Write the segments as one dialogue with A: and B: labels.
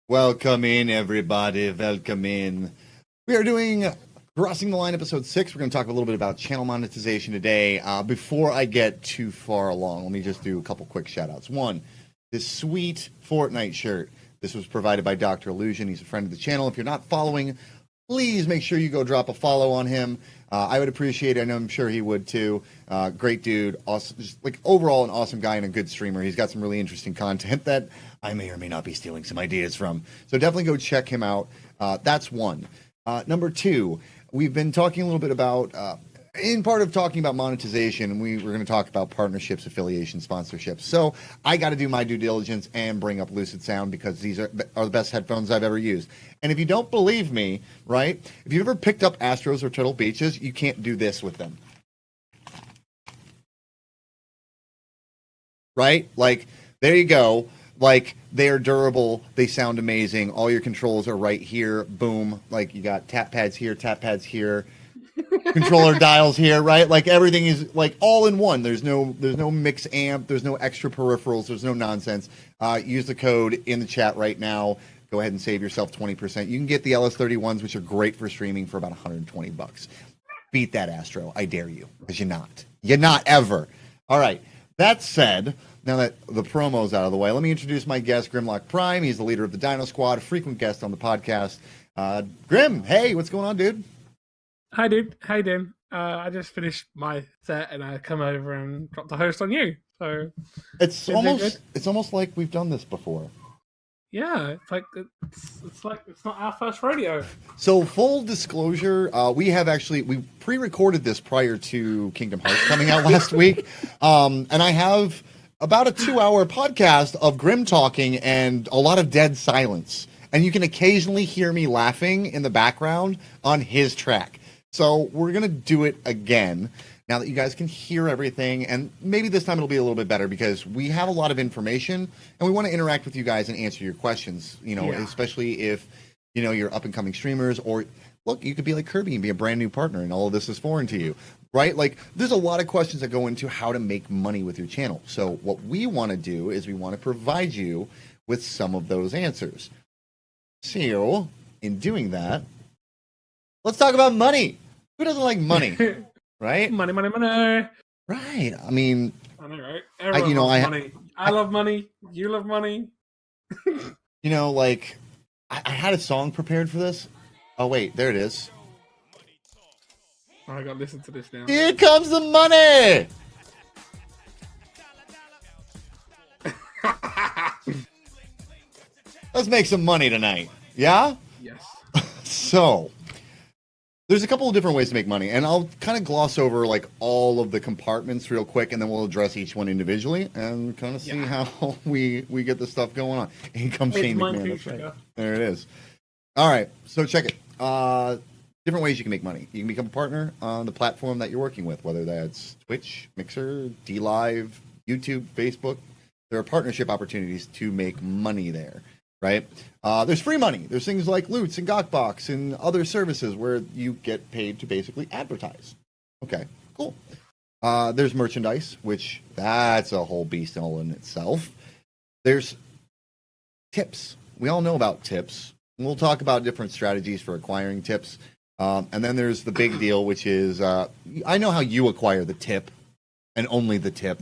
A: Welcome in, everybody. Welcome in. We are doing Crossing the Line episode 6. We're going to talk a little bit about channel monetization today. Before I get too far along, let me just do a couple quick shout outs. One, this sweet Fortnite shirt. This was provided by Dr. Illusion. He's a friend of the channel. If you're not following, please make sure you go drop a follow on him. I would appreciate it. I know I'm sure he would too. Great dude. Awesome. Just like overall an awesome guy and a good streamer. He's got some really interesting content that I may or may not be stealing some ideas from. So definitely go check him out. That's one. Number two, we've been talking a little bit about, in part of talking about monetization, we're going to talk about partnerships, affiliation, sponsorships. So I got to do my due diligence and bring up Lucid Sound because these are the best headphones I've ever used. And if you don't believe me, right, if you've ever picked up Astros or Turtle Beaches, you can't do this with them. Right? Like, there you go. Like, they are durable. They sound amazing. All your controls are right here. Boom. Like, you got tap pads here, controller dials here, right? Like, everything is like all in one. There's no mix amp. There's no extra peripherals. There's no nonsense. Use the code in the chat right now. Go ahead and save yourself 20%. You can get the LS31s, which are great for streaming, for about $120. Beat that Astro. I dare you, because you're not. You're not ever. All right. That said, now that the promo's out of the way, let me introduce my guest, GrimlockePrime. He's the leader of the Dino Squad, a frequent guest on the podcast. Grim, hey, what's going on, dude?
B: Hi, dude. How you doing? I just finished my set and I come over and dropped the host on you. So
A: it's almost like we've done this before.
B: Yeah, it's not our first rodeo.
A: So full disclosure, we pre-recorded this prior to Kingdom Hearts coming out last week, and I have about a 2-hour podcast of Grim talking and a lot of dead silence, and you can occasionally hear me laughing in the background on his track. So we're gonna do it again now that you guys can hear everything, and maybe this time it'll be a little bit better because we have a lot of information and we want to interact with you guys and answer your questions, especially if, you're up and coming streamers, or look, you could be like Kirby and be a brand new partner and all of this is foreign to you, right? Like, there's a lot of questions that go into how to make money with your channel. So what we want to do is we want to provide you with some of those answers. So in doing that, let's talk about money. Who doesn't like money? Right?
B: Money.
A: Right. I mean,
B: I know, right? Everyone loves money. I love money. You love money.
A: I had a song prepared for this. Oh, wait, there it is.
B: Oh, I gotta listen to this now.
A: Here comes the money! Let's make some money tonight. Yeah?
B: Yes.
A: So, there's a couple of different ways to make money, and I'll kind of gloss over like all of the compartments real quick, and then we'll address each one individually and kind of see how we get the stuff going on. Here comes Shane McMahon. That's right. There it is. All right, so check it. Different ways you can make money. You can become a partner on the platform that you're working with, whether that's Twitch, Mixer, DLive, YouTube, Facebook. There are partnership opportunities to make money there. Right? There's free money. There's things like Loots and Gawkbox and other services where you get paid to basically advertise. Okay, cool. There's merchandise, which that's a whole beast all in itself. There's tips. We all know about tips. We'll talk about different strategies for acquiring tips. And then there's the big deal, which is I know how you acquire the tip and only the tip.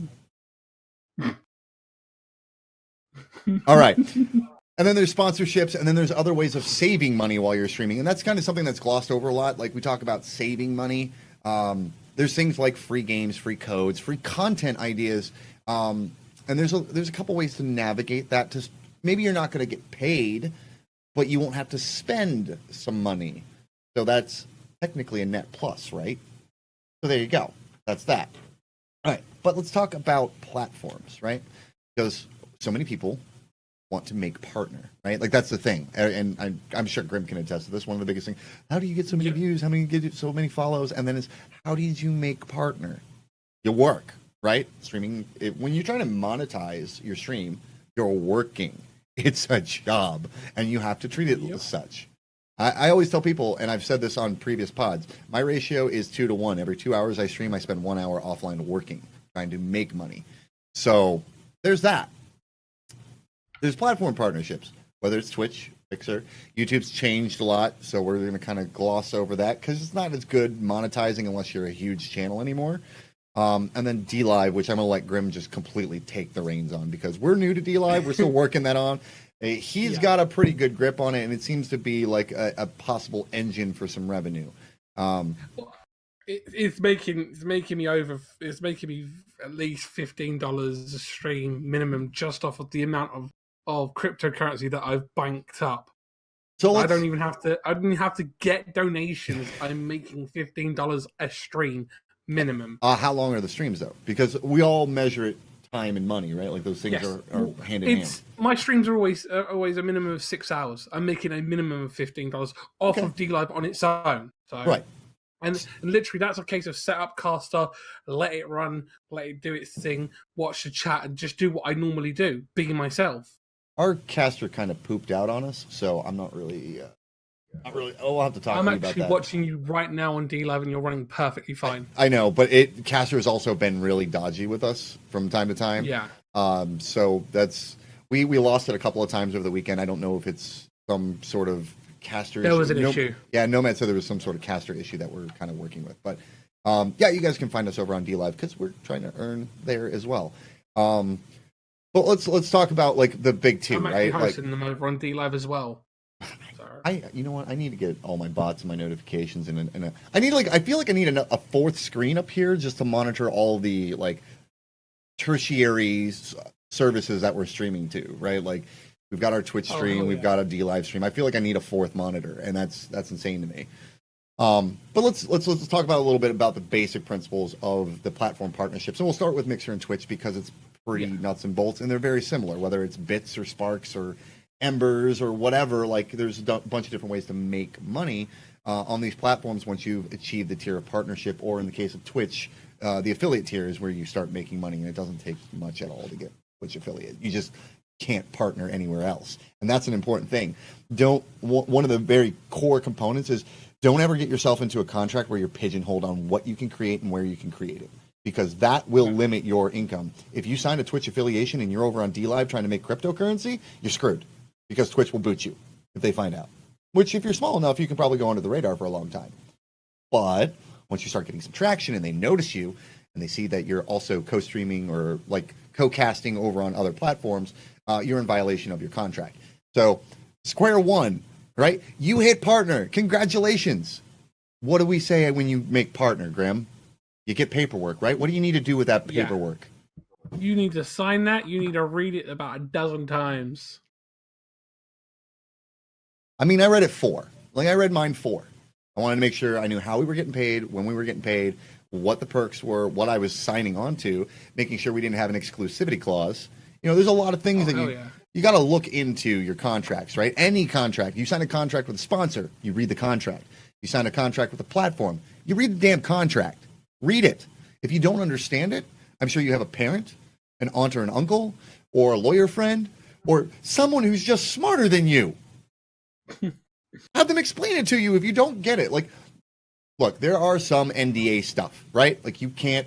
A: All right. And then there's sponsorships, and then there's other ways of saving money while you're streaming. And that's kind of something that's glossed over a lot. Like, we talk about saving money. There's things like free games, free codes, free content ideas. And there's a couple ways to navigate that. Maybe you're not going to get paid, but you won't have to spend some money. So that's technically a net plus, right? So there you go. That's that. All right. But let's talk about platforms, right? Because so many people want to make partner, right? Like, that's the thing, and I'm sure Grim can attest to this. One of the biggest things: how do you get so many views? How do you get so many follows? And then how did you make partner? You work, right? Streaming. When you're trying to monetize your stream, you're working. It's a job, and you have to treat it as such. I always tell people, and I've said this on previous pods, my ratio is 2 to 1. Every 2 hours I stream, I spend 1 hour offline working, trying to make money. So there's that. There's platform partnerships, whether it's Twitch, Mixer. YouTube's changed a lot, so we're going to kind of gloss over that because it's not as good monetizing unless you're a huge channel anymore. And then D-Live, which I'm going to let Grim just completely take the reins on because we're new to D-Live. We're still working that on. He's got a pretty good grip on it, and it seems to be like a possible engine for some revenue.
B: It's making me at least $15 a stream minimum just off of the amount of cryptocurrency that I've banked up. So I don't even have to get donations. I'm making $15 a stream minimum.
A: How long are the streams though? Because we all measure it time and money, right? Like those things are hand in hand.
B: My streams are always a minimum of 6 hours. I'm making a minimum of $15 off of D-Live on its own. So
A: right.
B: And literally, that's a case of set up caster, let it run, let it do its thing, watch the chat, and just do what I normally do, be myself.
A: Our caster kind of pooped out on us, so I'm not really. We'll have to talk to you about that.
B: I'm actually watching you right now on D-Live, and you're running perfectly fine.
A: I know, but caster has also been really dodgy with us from time to time.
B: Yeah.
A: So that's we lost it a couple of times over the weekend. I don't know if it's some sort of caster
B: there
A: issue.
B: Was an issue.
A: Yeah, Nomad said there was some sort of caster issue that we're kind of working with. But yeah, you guys can find us over on D-Live because we're trying to earn there as well. But let's talk about like the big two,
B: I'm
A: right?
B: actually hosting them over on D-Live as well.
A: You know what? I need to get all my bots and my notifications and I feel like I need a fourth screen up here just to monitor all the like tertiary services that we're streaming to, right? Like we've got our Twitch stream, we've got a D-Live stream. I feel like I need a fourth monitor, and that's insane to me. But let's talk about a little bit about the basic principles of the platform partnerships, and we'll start with Mixer and Twitch because it's pretty nuts and bolts, and they're very similar. Whether it's bits or sparks or embers or whatever, like there's a bunch of different ways to make money on these platforms once you've achieved the tier of partnership, or in the case of Twitch, the affiliate tier is where you start making money, and it doesn't take much at all to get Twitch affiliate. You just can't partner anywhere else, and that's an important thing. One of the very core components is don't ever get yourself into a contract where you're pigeonholed on what you can create and where you can create it, because that will limit your income. If you sign a Twitch affiliation and you're over on D-Live trying to make cryptocurrency, you're screwed, because Twitch will boot you if they find out. Which, if you're small enough, you can probably go under the radar for a long time. But once you start getting some traction and they notice you and they see that you're also co-streaming or like co-casting over on other platforms, you're in violation of your contract. So square one, right? You hit partner. Congratulations. What do we say when you make partner, Grim? You get paperwork, right? What do you need to do with that paperwork?
B: You need to sign that. You need to read it about a dozen times.
A: I mean, I read it 4. Like, I read mine 4. I wanted to make sure I knew how we were getting paid, when we were getting paid, what the perks were, what I was signing on to, making sure we didn't have an exclusivity clause. You know, there's a lot of things that you got to look into your contracts, right? Any contract. You sign a contract with a sponsor, you read the contract. You sign a contract with a platform, you read the damn contract. Read it. If you don't understand it, I'm sure you have a parent, an aunt or an uncle, or a lawyer friend, or someone who's just smarter than you. Have them explain it to you if you don't get it. Like, look, there are some NDA stuff, right? Like, you can't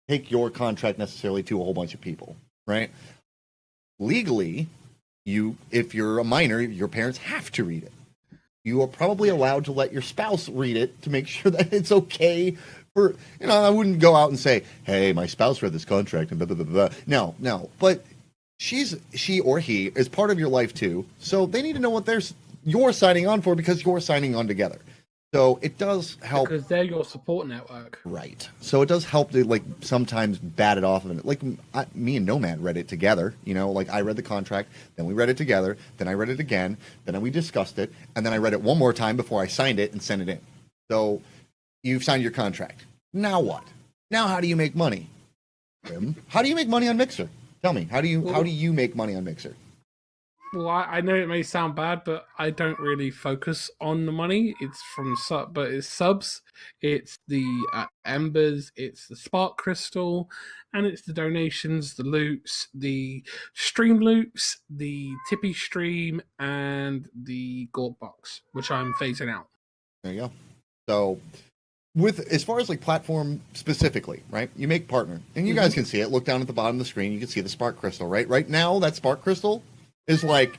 A: take your contract necessarily to a whole bunch of people, right? Legally, if you're a minor, your parents have to read it. You are probably allowed to let your spouse read it to make sure that it's okay for, I wouldn't go out and say, hey, my spouse read this contract and blah, blah, blah, blah. No. But she or he is part of your life too. So they need to know what you're signing on for, because you're signing on together. So it does help.
B: Because they're your support network.
A: Right. So it does help to, like, sometimes bat it off of it. Like, me and Nomad read it together. Like, I read the contract, then we read it together, then I read it again, then we discussed it, and then I read it one more time before I signed it and sent it in. So you've signed your contract. Now what? Now how do you make money? How do you make money on Mixer? Tell me, how do you make money on Mixer?
B: Well, I know it may sound bad, but I don't really focus on the money. It's it's subs, it's the embers, it's the spark crystal, and it's the donations, the loots, the stream loops, the Tippy stream, and the gold box, which I'm phasing out.
A: There you go. So, as far as like platform specifically, right? You make partner, and you guys can see it. Look down at the bottom of the screen. You can see the spark crystal, right? Right now, that spark crystal is like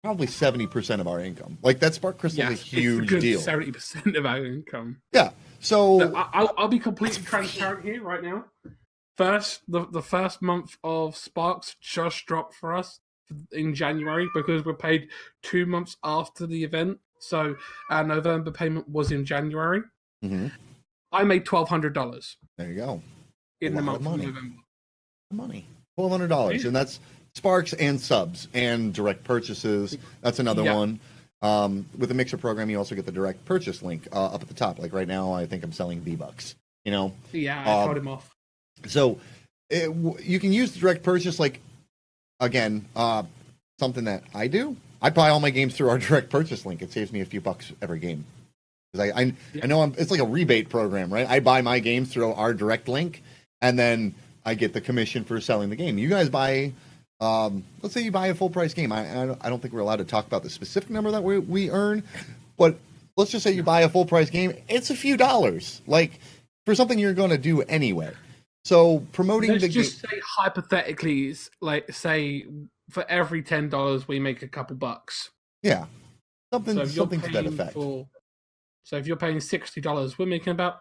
A: probably 70% of our income. Like that Spark Crystal is a huge deal.
B: 70% of our income.
A: Yeah. So
B: I'll be completely transparent here right now. The first month of Sparks just dropped for us in January because we're paid 2 months after the event. So our November payment was in January.
A: Mm-hmm.
B: I made $1,200.
A: There you go.
B: In the month of November.
A: Money. $1,200. And that's Sparks and subs and direct purchases. That's another one. With the Mixer program, you also get the direct purchase link up at the top. Like right now, I think I'm selling V-Bucks. You know?
B: Yeah, I told him off.
A: So you can use the direct purchase, like, again, something that I do. I buy all my games through our direct purchase link. It saves me a few bucks every game. Because I know it's like a rebate program, right? I buy my games through our direct link, and then I get the commission for selling the game. You guys buy, let's say you buy a full price game. I don't think we're allowed to talk about the specific number that we earn, but let's just say you buy a full price game. It's a few dollars, like for something you're going to do anyway. So promoting
B: let's just say hypothetically, it's like say for every $10 we make a couple bucks.
A: Yeah, something to that effect.
B: So if you're paying $60, we're making about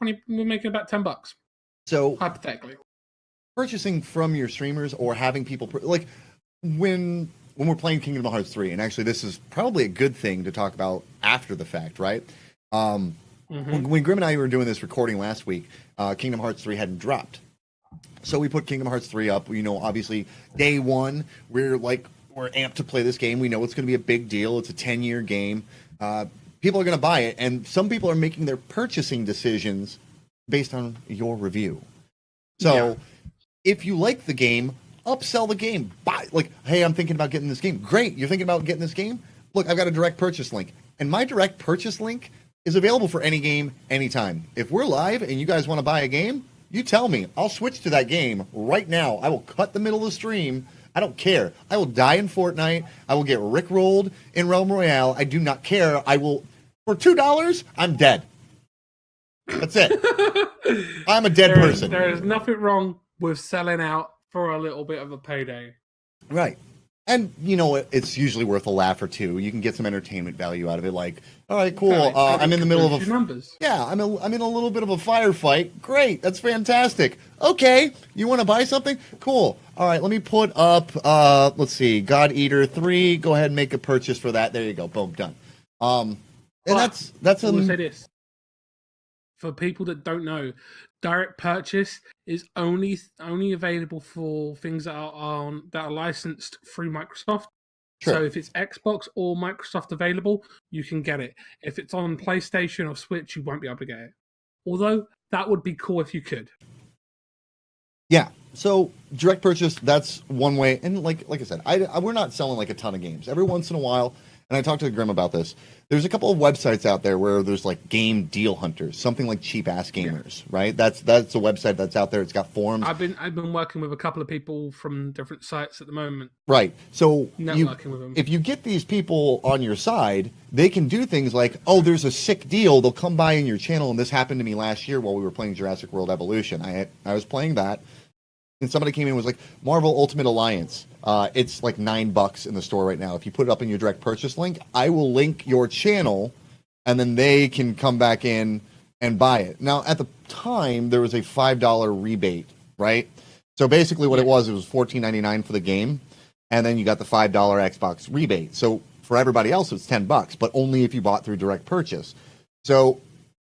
B: $10.
A: So
B: hypothetically,
A: purchasing from your streamers or having people like when we're playing Kingdom Hearts 3, and actually this is probably a good thing to talk about after the fact, right? When Grim and I were doing this recording last week, Kingdom Hearts 3 hadn't dropped. So we put Kingdom Hearts 3 up. You know, obviously, day one, we're amped to play this game. We know it's going to be a big deal. It's a 10-year game. People are going to buy it, and some people are making their purchasing decisions based on your review. So if you like the game, upsell the game. Buy, like, hey, I'm thinking about getting this game. Great, you're thinking about getting this game? Look, I've got a direct purchase link. And my direct purchase link is available for any game, anytime. If we're live and you guys want to buy a game, you tell me. I'll switch to that game right now. I will cut the middle of the stream. I don't care. I will die in Fortnite. I will get rickrolled in Realm Royale. I do not care. I will, for $2, I'm dead. That's it. I'm a dead person.
B: There is nothing wrong with selling out for a little bit of a payday.
A: Right. And, you know, it's usually worth a laugh or two. You can get some entertainment value out of it. Like, all right, cool. I'm in the middle of
B: numbers.
A: Yeah, I'm in a little bit of a firefight. Great. That's fantastic. Okay. You want to buy something? Cool. All right. Let me put up, let's see, God Eater 3. Go ahead and make a purchase for that. There you go. Boom. Done. And that's
B: I will say this. For people that don't know, direct purchase is only available for things that are licensed through Microsoft. Sure. So if it's Xbox or Microsoft available, you can get it. If it's on PlayStation or Switch, you won't be able to get it. Although that would be cool if you could.
A: Yeah. So direct purchase, that's one way. And like I said, we're not selling like a ton of games. Every once in a while, and I talked to Grim about this, there's a couple of websites out there where there's like game deal hunters, something like Cheap Ass Gamers, right? That's a website that's out there. It's got forums.
B: I've been working with a couple of people from different sites at the moment.
A: Right. So
B: networking with them.
A: If you get these people on your side, they can do things like, oh, there's a sick deal. They'll come by in your channel, and this happened to me last year while we were playing Jurassic World Evolution. I was playing that. And somebody came in and was like, Marvel Ultimate Alliance. It's like $9 in the store right now. If you put it up in your direct purchase link, I will link your channel, and then they can come back in and buy it. Now, at the time, there was a $5 rebate, right? So basically what it was $14.99 for the game, and then you got the $5 Xbox rebate. So for everybody else, it's $10, but only if you bought through direct purchase. So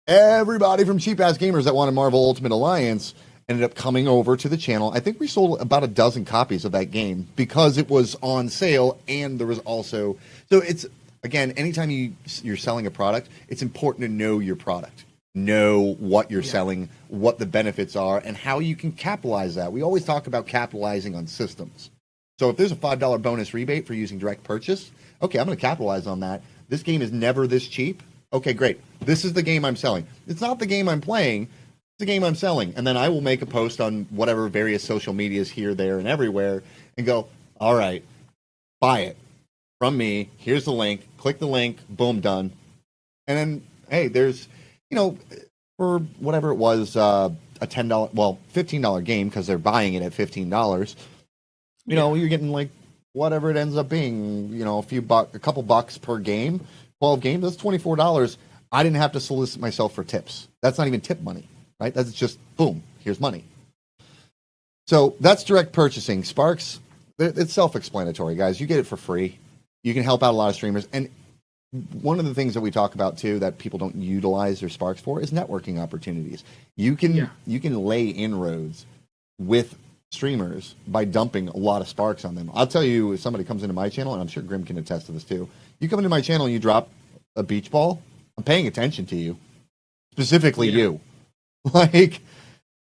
A: everybody from Cheap Ass Gamers that wanted Marvel Ultimate Alliance ended up coming over to the channel. I think we sold about a dozen copies of that game because it was on sale, and there was also... So it's, again, anytime you're selling a product, it's important to know your product. Know what you're selling, what the benefits are, and how you can capitalize that. We always talk about capitalizing on systems. So if there's a $5 bonus rebate for using direct purchase, okay, I'm going to capitalize on that. This game is never this cheap. Okay, great. This is the game I'm selling. It's not the game I'm playing. The game I'm selling, and then I will make a post on whatever various social medias here, there, and everywhere, and go, all right, buy it from me. Here's the link. Click the link. Boom, done. And then, hey, there's, you know, for whatever it was, a $10, well, $15 game because they're buying it at $15. You know, you're getting like whatever it ends up being, a couple bucks per game, 12 games, that's $24. I didn't have to solicit myself for tips. That's not even tip money, right? That's just boom, here's money. So that's direct purchasing. Sparks, it's self-explanatory, guys. You get it for free. You can help out a lot of streamers. And one of the things that we talk about too that people don't utilize their Sparks for is networking opportunities. You can lay inroads with streamers by dumping a lot of Sparks on them. I'll tell you, if somebody comes into my channel, and I'm sure Grim can attest to this too, you come into my channel and you drop a beach ball, I'm paying attention to you, specifically you. Like,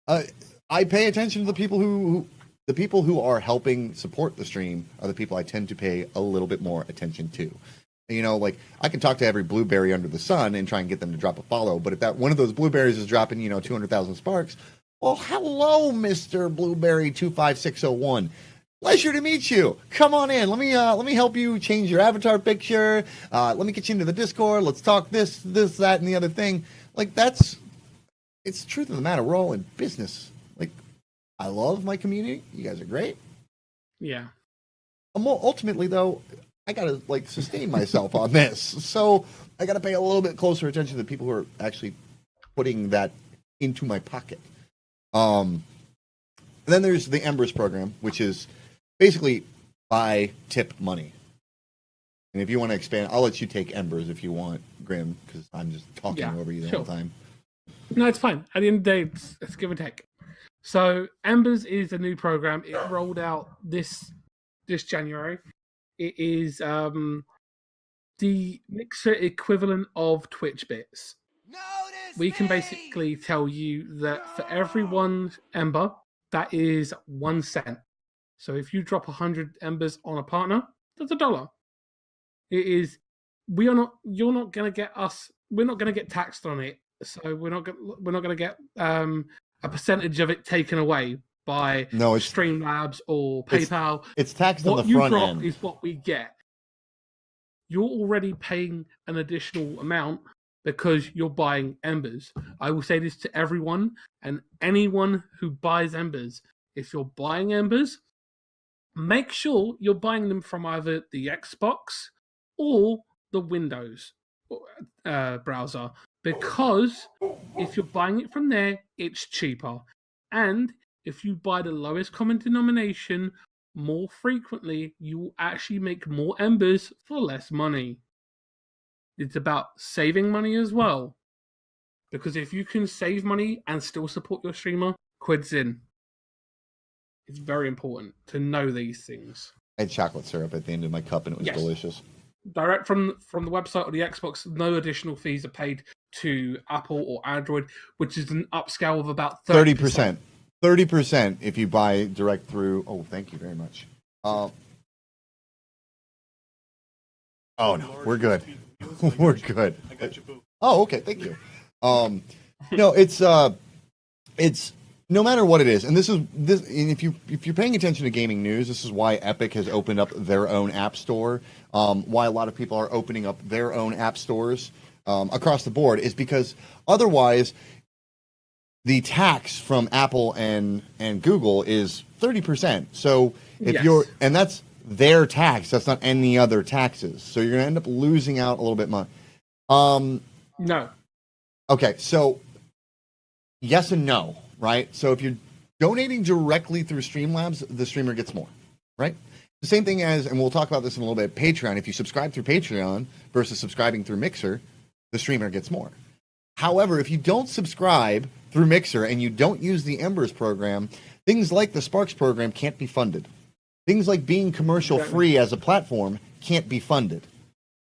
A: I pay attention to the people who are helping support the stream are the people I tend to pay a little bit more attention to. Like, I can talk to every blueberry under the sun and try and get them to drop a follow, but if that one of those blueberries is dropping 200,000 Sparks, well, hello, Mr. Blueberry 25601. Pleasure to meet you. Come on in. Let me help you change your avatar picture. Let me get you into the Discord. Let's talk this, that, and the other thing. Like, it's the truth of the matter. We're all in business. Like, I love my community. You guys are great.
B: Yeah.
A: Ultimately, though, I gotta sustain myself on this. So I gotta pay a little bit closer attention to the people who are actually putting that into my pocket. Then there's the Embers program, which is basically buy tip money. And if you want to expand, I'll let you take Embers if you want, Grim, because I'm just talking over you the whole time.
B: No, it's fine. At the end of the day, it's give and take. So Embers is a new program. It rolled out this January. It is the Mixer equivalent of Twitch bits. We can basically tell you that for every one Ember, that is 1 cent. So if you drop 100 Embers on a partner, that's $1. It is. You're not going to get us. We're not going to get taxed on it. So we're not going to get a percentage of it taken away by Streamlabs or PayPal.
A: It's taxed on the front end.
B: What you drop is what we get. You're already paying an additional amount because you're buying Embers. I will say this to everyone and anyone who buys Embers. If you're buying Embers, make sure you're buying them from either the Xbox or the Windows browser. Because if you're buying it from there, it's cheaper. And if you buy the lowest common denomination more frequently, you will actually make more Embers for less money. It's about saving money as well. Because if you can save money and still support your streamer, quids in. It's very important to know these things.
A: I had chocolate syrup at the end of my cup and it was delicious.
B: Direct from the website or the Xbox, no additional fees are paid to Apple or Android, which is an upscale of about 30%.
A: 30% if you buy direct through. Oh, thank you very much. Oh no, we're good. We're good.
C: I got you, boo.
A: Oh, okay, thank you. No, it's no matter what it is, and and if you're paying attention to gaming news, this is why Epic has opened up their own app store. Why a lot of people are opening up their own app stores across the board is because otherwise, the tax from Apple and Google is 30%. So and that's their tax. That's not any other taxes. So you're going to end up losing out a little bit money.
B: No.
A: Okay, so yes and no, right? So if you're donating directly through Streamlabs, the streamer gets more, right? The same thing as, and we'll talk about this in a little bit, Patreon. If you subscribe through Patreon versus subscribing through Mixer, the streamer gets more. However, if you don't subscribe through Mixer and you don't use the Embers program, things like the Sparks program can't be funded. Things like being commercial free as a platform can't be funded.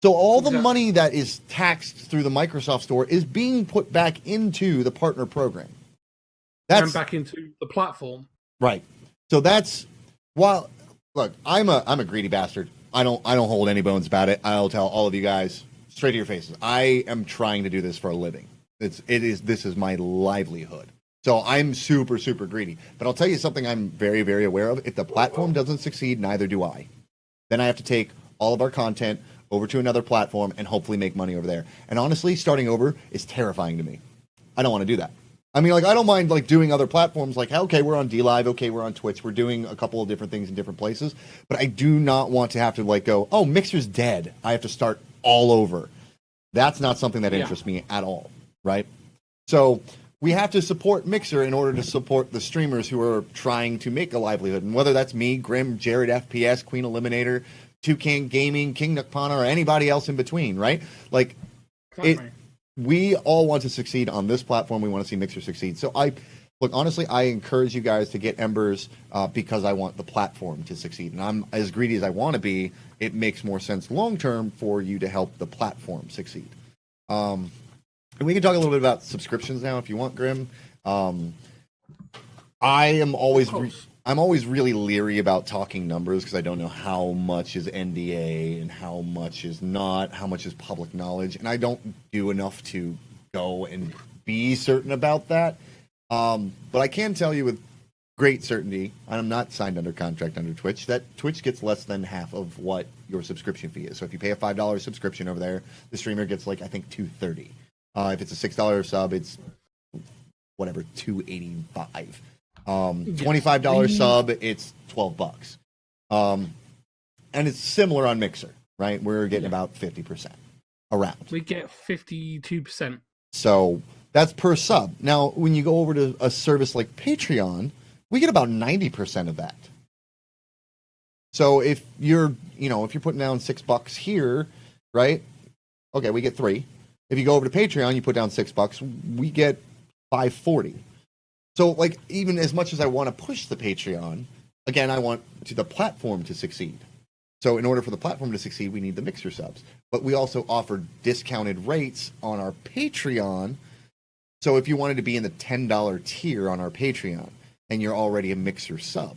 A: So all the money that is taxed through the Microsoft Store is being put back into the partner program.
B: And back into the platform.
A: Right. So that's look, I'm a greedy bastard. I don't hold any bones about it. I'll tell all of you guys straight to your faces. I am trying to do this for a living. This is my livelihood. So I'm super, super greedy. But I'll tell you something I'm very, very aware of. If the platform doesn't succeed, neither do I. Then I have to take all of our content over to another platform and hopefully make money over there. And honestly, starting over is terrifying to me. I don't want to do that. I mean, like, I don't mind like doing other platforms. Like, okay, we're on D Live. Okay, we're on Twitch. We're doing a couple of different things in different places. But I do not want to have to like go, oh, Mixer's dead. I have to start all over. That's not something that interests me at all, right? So we have to support Mixer in order to support the streamers who are trying to make a livelihood. And whether that's me, Grim, Jared FPS, Queen Eliminator, Toucan Gaming, King Nukpana, or anybody else in between, right? Like, we all want to succeed on this platform. We want to see Mixer succeed. So honestly, I encourage you guys to get Embers because I want the platform to succeed. And I'm as greedy as I want to be. It makes more sense long-term for you to help the platform succeed. And we can talk a little bit about subscriptions now if you want, Grim. I'm always really leery about talking numbers because I don't know how much is NDA and how much is not, how much is public knowledge, and I don't do enough to go and be certain about that. But I can tell you with great certainty, I'm not signed under contract under Twitch, that Twitch gets less than half of what your subscription fee is. So if you pay a $5 subscription over there, the streamer gets like, I think, $2.30. If it's a $6 sub, it's whatever, $2.85. $25 sub, it's $12. And it's similar on Mixer, right? We're getting about 50% around.
B: We get 52%.
A: So that's per sub. Now, when you go over to a service like Patreon, we get about 90% of that. So if you're putting down $6 here, right? Okay, we get $3. If you go over to Patreon, you put down $6, we get $5.40. So, like, even as much as I want to push the Patreon, again, I want the platform to succeed. So in order for the platform to succeed, we need the Mixer subs. But we also offer discounted rates on our Patreon. So if you wanted to be in the $10 tier on our Patreon and you're already a Mixer sub,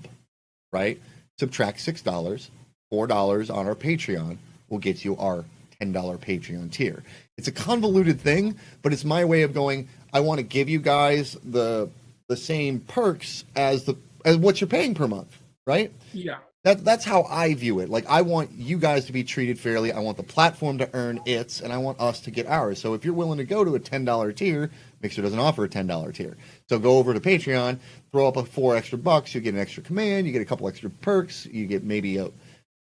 A: right? Subtract $6, $4 on our Patreon will get you our $10 Patreon tier. It's a convoluted thing, but it's my way of going, I want to give you guys the same perks as what you're paying per month, right?
B: Yeah.
A: That's how I view it. Like, I want you guys to be treated fairly. I want the platform to earn its, and I want us to get ours. So if you're willing to go to a $10 tier, Mixer doesn't offer a $10 tier. So go over to Patreon, throw up $4 extra, you get an extra command, you get a couple extra perks, you get maybe a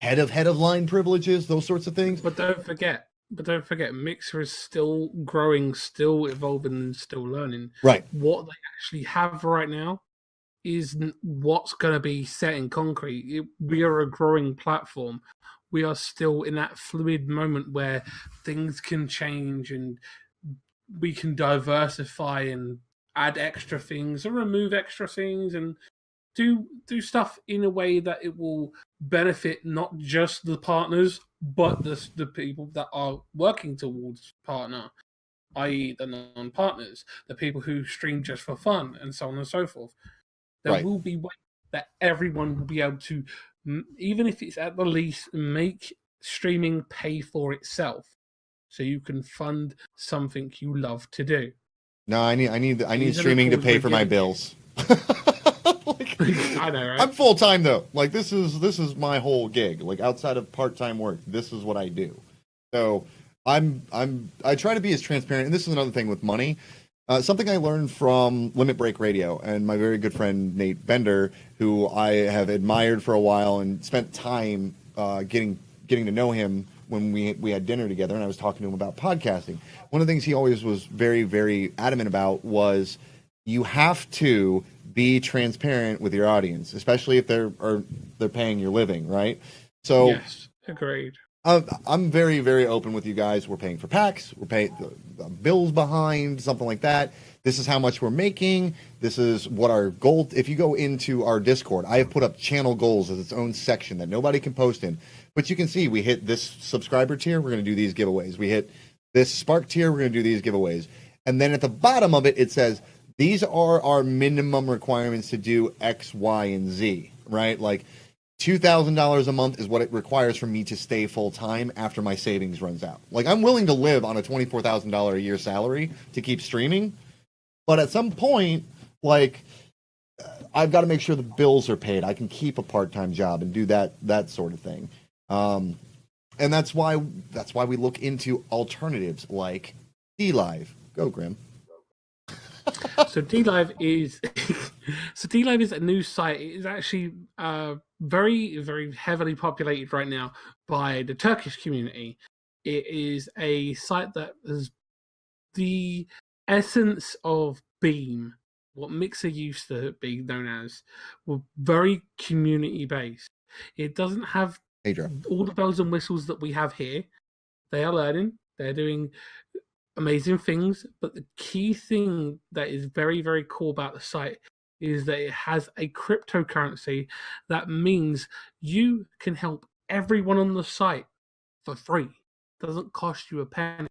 A: head of line privileges, those sorts of things.
B: But don't forget, Mixer is still growing, still evolving, and still learning.
A: Right.
B: What they actually have right now is what's going to be set in concrete. We are a growing platform. We are still in that fluid moment where things can change and we can diversify and add extra things or remove extra things and do stuff in a way that it will benefit not just the partners, but the people that are working towards partner, i.e. the non-partners, the people who stream just for fun, and so on and so forth. There will be ways that everyone will be able to, even if it's at the least, make streaming pay for itself, so you can fund something you love to do.
A: No, I need streaming to pay for my bills.
B: I know, right?
A: I'm full time though. Like, this is my whole gig. Like, outside of part-time work, this is what I do. So I try to be as transparent. And this is another thing with money. Something I learned from Limit Break Radio and my very good friend Nate Bender, who I have admired for a while and spent time getting to know him when we had dinner together, and I was talking to him about podcasting. One of the things he always was very, very adamant about was you have to be transparent with your audience, especially if they're paying your living, right? So
B: yes, agreed.
A: I'm very, very open with you guys. We're paying for packs. We're paying the bills behind, something like that. This is how much we're making. This is what our goal. If you go into our Discord, I have put up channel goals as its own section that nobody can post in. But you can see we hit this subscriber tier, we're going to do these giveaways. We hit this Spark tier, we're going to do these giveaways. And then at the bottom of it, it says, these are our minimum requirements to do X, Y, and Z, right? Like, $2,000 a month is what it requires for me to stay full-time after my savings runs out. Like, I'm willing to live on a $24,000 a year salary to keep streaming, but at some point, like, I've got to make sure the bills are paid. I can keep a part-time job and do that sort of thing. And that's why we look into alternatives like D-Live. Go, Grim.
B: So DLive is so DLive is a new site. It is actually very, very heavily populated right now by the Turkish community. It is a site that is the essence of Beam, what Mixer used to be known as, were very community based. It doesn't have all the bells and whistles that we have here. They are learning. They're doing amazing things, but the key thing that is very, very cool about the site is that it has a cryptocurrency. That means you can help everyone on the site for free. It doesn't cost you a penny.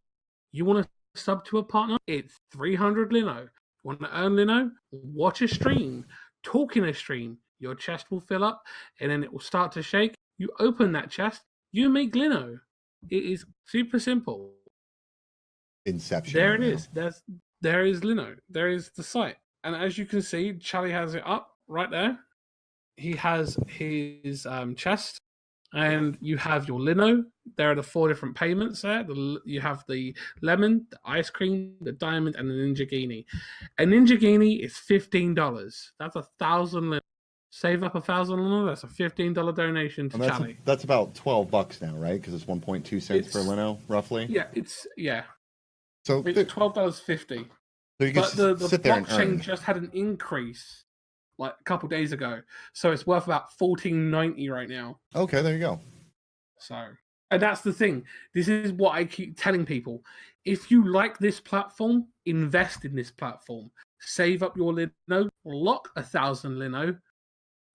B: You want to sub to a partner? It's 300 Lino. You want to earn Lino? Watch a stream. Talk in a stream. Your chest will fill up and then it will start to shake. You open that chest, you make Lino. It is super simple.
A: Inception.
B: There it is. There is Lino. There is the site. And as you can see, Charlie has it up right there. He has his chest, and you have your Lino. There are the 4 different payments there. You have the lemon, the ice cream, the diamond, and the Ninja Genie. A Ninja Genie is $15. That's 1,000 Lino. Save up 1,000 Lino. That's a $15 donation to Charlie.
A: That's about $12 now, right? Because it's 1.2 cents per Lino, roughly.
B: Yeah.
A: So
B: it's $12.50.
A: So you can
B: the
A: sit there and earn.
B: blockchain just had an increase like a couple days ago, so it's worth about $14.90 right now.
A: Okay, there you go.
B: So, and that's the thing. This is what I keep telling people: if you like this platform, invest in this platform. Save up your Lino, lock 1,000 Lino.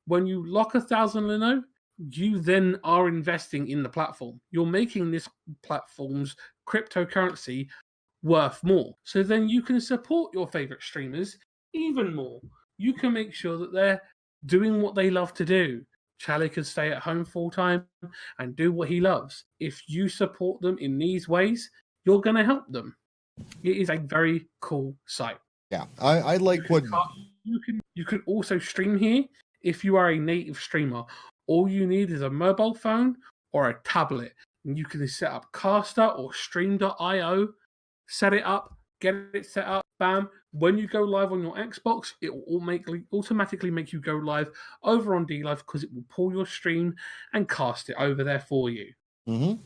B: When you lock 1,000 Lino, you then are investing in the platform. You're making this platform's cryptocurrency worth more. So then you can support your favorite streamers even more. You can make sure that they're doing what they love to do. Charlie can stay at home full time and do what he loves. If you support them in these ways, you're going to help them. It is a very cool site.
A: Yeah, I like what
B: you can also stream here if you are a native streamer. All you need is a mobile phone or a tablet, and you can set up Caster or Stream.io. Set it up, get it set up, bam. When you go live on your Xbox, it will automatically make you go live over on DLive because it will pull your stream and cast it over there for you.
A: Mm-hmm.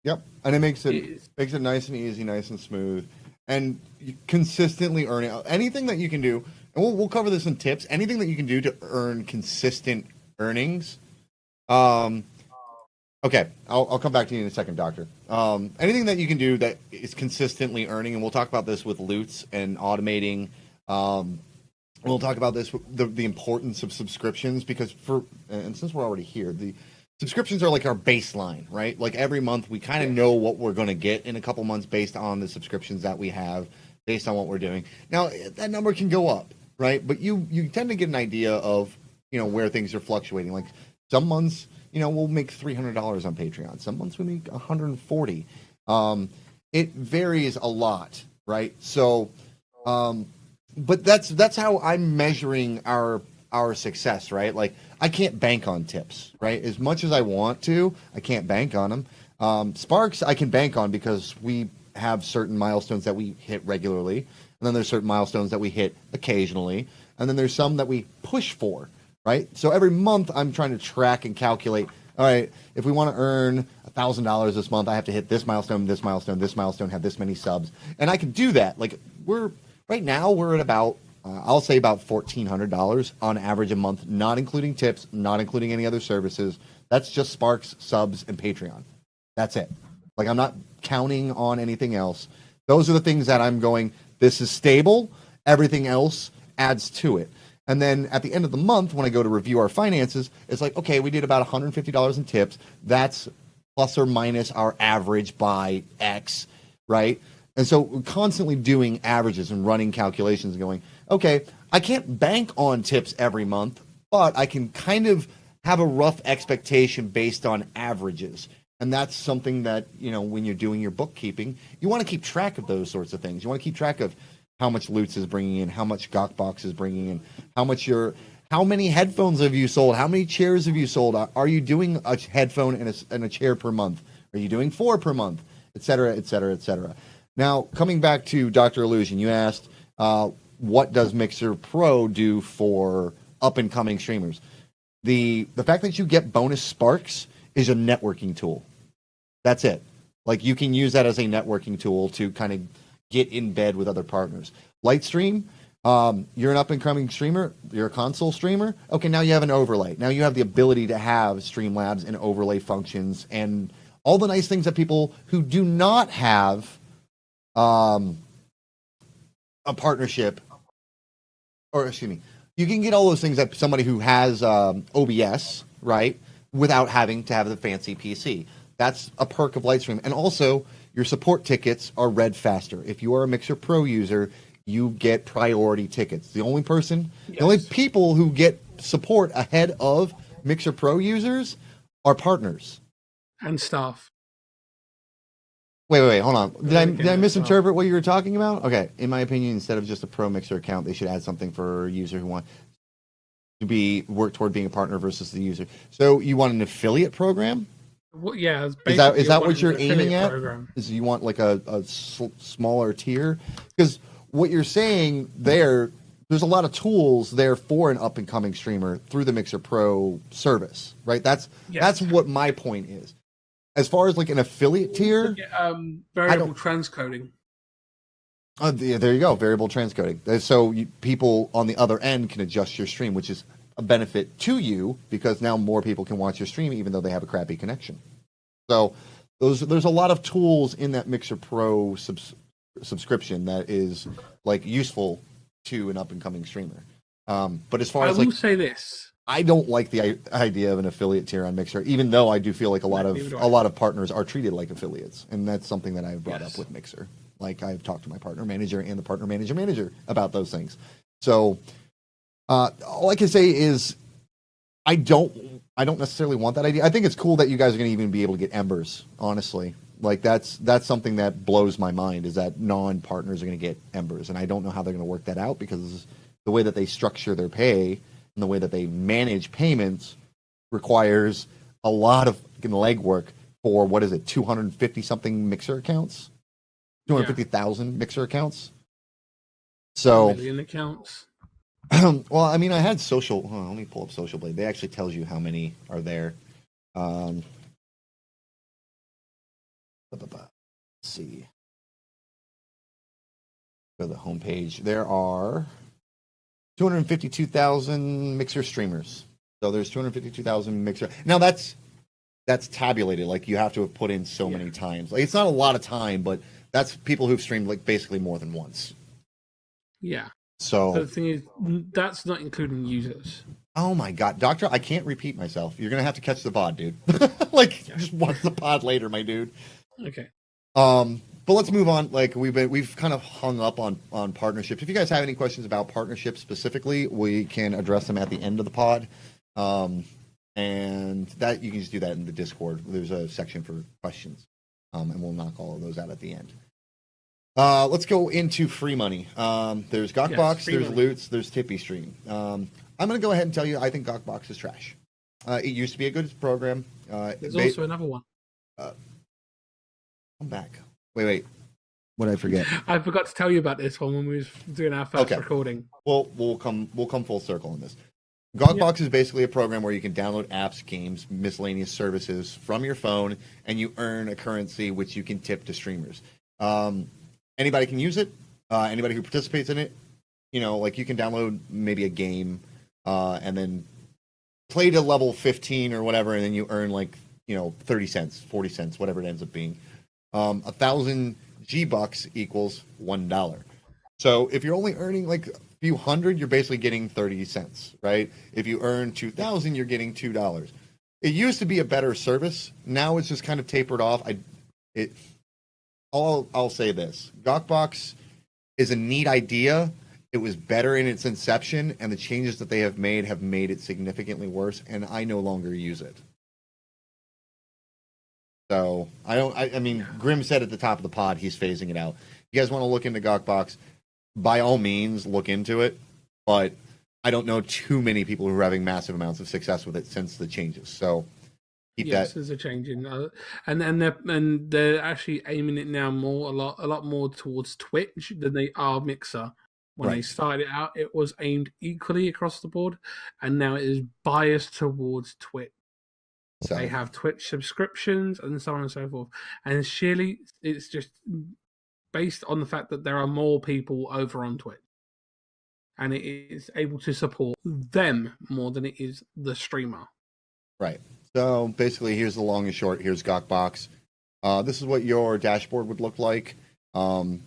A: Yep, and it makes it nice and easy, nice and smooth, and you consistently earn it. Anything that you can do, and we'll cover this in tips. Anything that you can do to earn consistent earnings. Okay, I'll come back to you in a second, Doctor. Anything that you can do that is consistently earning, and we'll talk about this with loots and automating. We'll talk about this, the importance of subscriptions, because and since we're already here, the subscriptions are like our baseline, right? Like every month we kind of know what we're going to get in a couple months based on the subscriptions that we have, based on what we're doing. Now, that number can go up, right? But you tend to get an idea of, where things are fluctuating. Like some months, we'll make $300 on Patreon. Some months we make $140. It varies a lot, right? So, but that's how I'm measuring our success, right? Like I can't bank on tips, right? As much as I want to, I can't bank on them. Sparks I can bank on because we have certain milestones that we hit regularly, and then there's certain milestones that we hit occasionally, and then there's some that we push for. Right? So every month I'm trying to track and calculate, all right, if we want to earn $1,000 this month, I have to hit this milestone, this milestone, this milestone, have this many subs. And I can do that. Like right now we're at about, I'll say about $1,400 on average a month, not including tips, not including any other services. That's just Sparks, subs, and Patreon. That's it. Like I'm not counting on anything else. Those are the things that I'm going, this is stable. Everything else adds to it. And then at the end of the month, when I go to review our finances, it's like, okay, we did about $150 in tips. That's plus or minus our average by X, right? And so we're constantly doing averages and running calculations and going, okay, I can't bank on tips every month, but I can kind of have a rough expectation based on averages. And that's something that, when you're doing your bookkeeping, you want to keep track of those sorts of things. You want to keep track of how much Loots is bringing in, how much Gawkbox is bringing in, how many headphones have you sold, how many chairs have you sold, are you doing a headphone and a chair per month, are you doing 4 per month, et cetera, et cetera, et cetera. Now, coming back to Dr. Illusion, you asked, what does Mixer Pro do for up and coming streamers? The fact that you get bonus sparks is a networking tool. That's it. Like you can use that as a networking tool to kind of get in bed with other partners. Lightstream, you're an up and coming streamer, you're a console streamer. Okay, now you have an overlay. Now you have the ability to have Streamlabs and overlay functions and all the nice things that people who do not have a partnership, or excuse me, you can get all those things that somebody who has OBS, right, without having to have the fancy PC. That's a perk of Lightstream. And also, your support tickets are read faster. If you are a Mixer Pro user, you get priority tickets. The only people who get support ahead of Mixer Pro users are partners
B: and staff.
A: Wait, hold on. Did I misinterpret what you were talking about? Okay, in my opinion, instead of just a Pro Mixer account, they should add something for a user who want to work toward being a partner versus the user. So you want an affiliate program?
B: Well, yeah.
A: Is that what you're aiming at? Is you want like a smaller tier? Because what you're saying there's a lot of tools there for an up and coming streamer through the Mixer Pro service, right? That's what my point is. As far as like an affiliate tier,
B: variable transcoding.
A: There you go, variable transcoding. So people on the other end can adjust your stream, which is a benefit to you because now more people can watch your stream even though they have a crappy connection. So there's a lot of tools in that Mixer Pro subscription that is like useful to an up and coming streamer. But as far as
B: I will say this.
A: I don't like the idea of an affiliate tier on Mixer, even though I do feel like a lot of partners are treated like affiliates, and that's something that I've brought up with Mixer. Like I've talked to my partner manager and the partner manager about those things. So all I can say is I don't necessarily want that idea. I think it's cool that you guys are going to even be able to get embers. Honestly, like that's something that blows my mind is that non-partners are going to get embers, and I don't know how they're going to work that out because the way that they structure their pay and the way that they manage payments requires a lot of legwork for 250 something Mixer accounts, 250,000 Mixer accounts. So
B: million accounts.
A: Well, I mean, I had social. Let me pull up Social Blade. They actually tells you how many are there. Let's see. Go to the homepage. There are 252,000 Mixer streamers. So there's 252,000 Mixer. Now that's tabulated. Like you have to have put in so many times. Like it's not a lot of time, but that's people who've streamed like basically more than once.
B: Yeah.
A: So
B: the thing is, that's not including users.
A: Oh my god, Doctor, I can't repeat myself. You're gonna have to catch the pod, dude. Just watch the pod later, my dude.
B: Okay.
A: But let's move on. Like we've kind of hung up on partnerships. If you guys have any questions about partnerships specifically, we can address them at the end of the pod. And that you can just do that in the Discord. There's a section for questions. And we'll knock all of those out at the end. Let's go into free money. There's Gawkbox, there's money. Loots, there's Tippy Stream. I'm going to go ahead and tell you I think Gawkbox is trash. It used to be a good program.
B: There's also another one.
A: Come back. Wait. What did I forget?
B: I forgot to tell you about this one when we was doing our first recording.
A: Well, we'll come full circle on this. Gawkbox is basically a program where you can download apps, games, miscellaneous services from your phone, and you earn a currency which you can tip to streamers. Anybody can use it. Anybody who participates in it, like you can download maybe a game and then play to level 15 or whatever, and then you earn 30 cents, 40 cents, whatever it ends up being. 1,000 G-Bucks equals $1. So if you're only earning a few hundred, you're basically getting 30 cents, right? If you earn 2,000, you're getting $2. It used to be a better service. Now it's just kind of tapered off. I'll say this. Gawkbox is a neat idea. It was better in its inception, and the changes that they have made it significantly worse, and I no longer use it. So, I mean, Grim said at the top of the pod he's phasing it out. If you guys want to look into Gawkbox, by all means, look into it, but I don't know too many people who are having massive amounts of success with it since the changes. So,
B: there's a change in, and they're actually aiming it now a lot more towards Twitch than they are Mixer. When they started it out, it was aimed equally across the board, and now it is biased towards Twitch. So they have Twitch subscriptions and so on and so forth. And surely it's just based on the fact that there are more people over on Twitch. And it is able to support them more than it is the streamer.
A: Right. So basically, here's the long and short. Here's GawkBox. This is what your dashboard would look like. You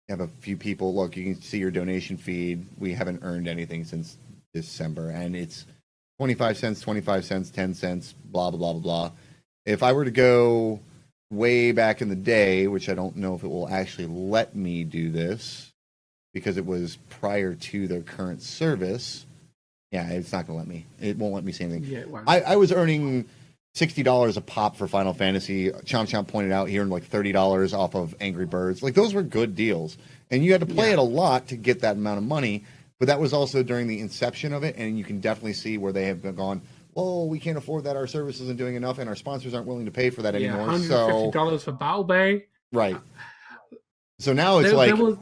A: have a few people. Look, you can see your donation feed. We haven't earned anything since December, and it's 25 cents, 25 cents, 10 cents, blah, blah, blah, blah, blah. If I were to go way back in the day, which I don't know if it will actually let me do this because it was prior to their current service. Yeah, it's not going to let me. It won't let me say anything.
B: Yeah,
A: I was earning $60 a pop for Final Fantasy. Chomp pointed out here, and like $30 off of Angry Birds. Like, those were good deals. And you had to play it a lot to get that amount of money. But that was also during the inception of it. And you can definitely see where they have gone, well, we can't afford that. Our service isn't doing enough, and our sponsors aren't willing to pay for that anymore.
B: $150 for Battle Bay.
A: Right. So now it's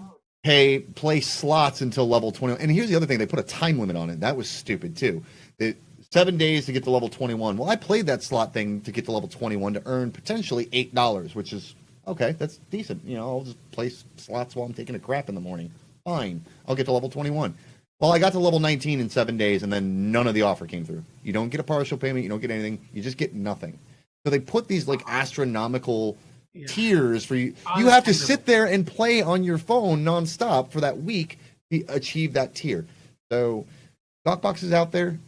A: play slots until level 20. And here's the other thing. They put a time limit on it. That was stupid, too. 7 days to get to level 21. Well, I played that slot thing to get to level 21 to earn potentially $8, which is, okay, that's decent. You know, I'll just play slots while I'm taking a crap in the morning. Fine. I'll get to level 21. Well, I got to level 19 in 7 days, and then none of the offer came through. You don't get a partial payment. You don't get anything. You just get nothing. So they put these, like, astronomical tiers for you. You have to sit there and play on your phone nonstop for that week to achieve that tier. So GawkBox is out there.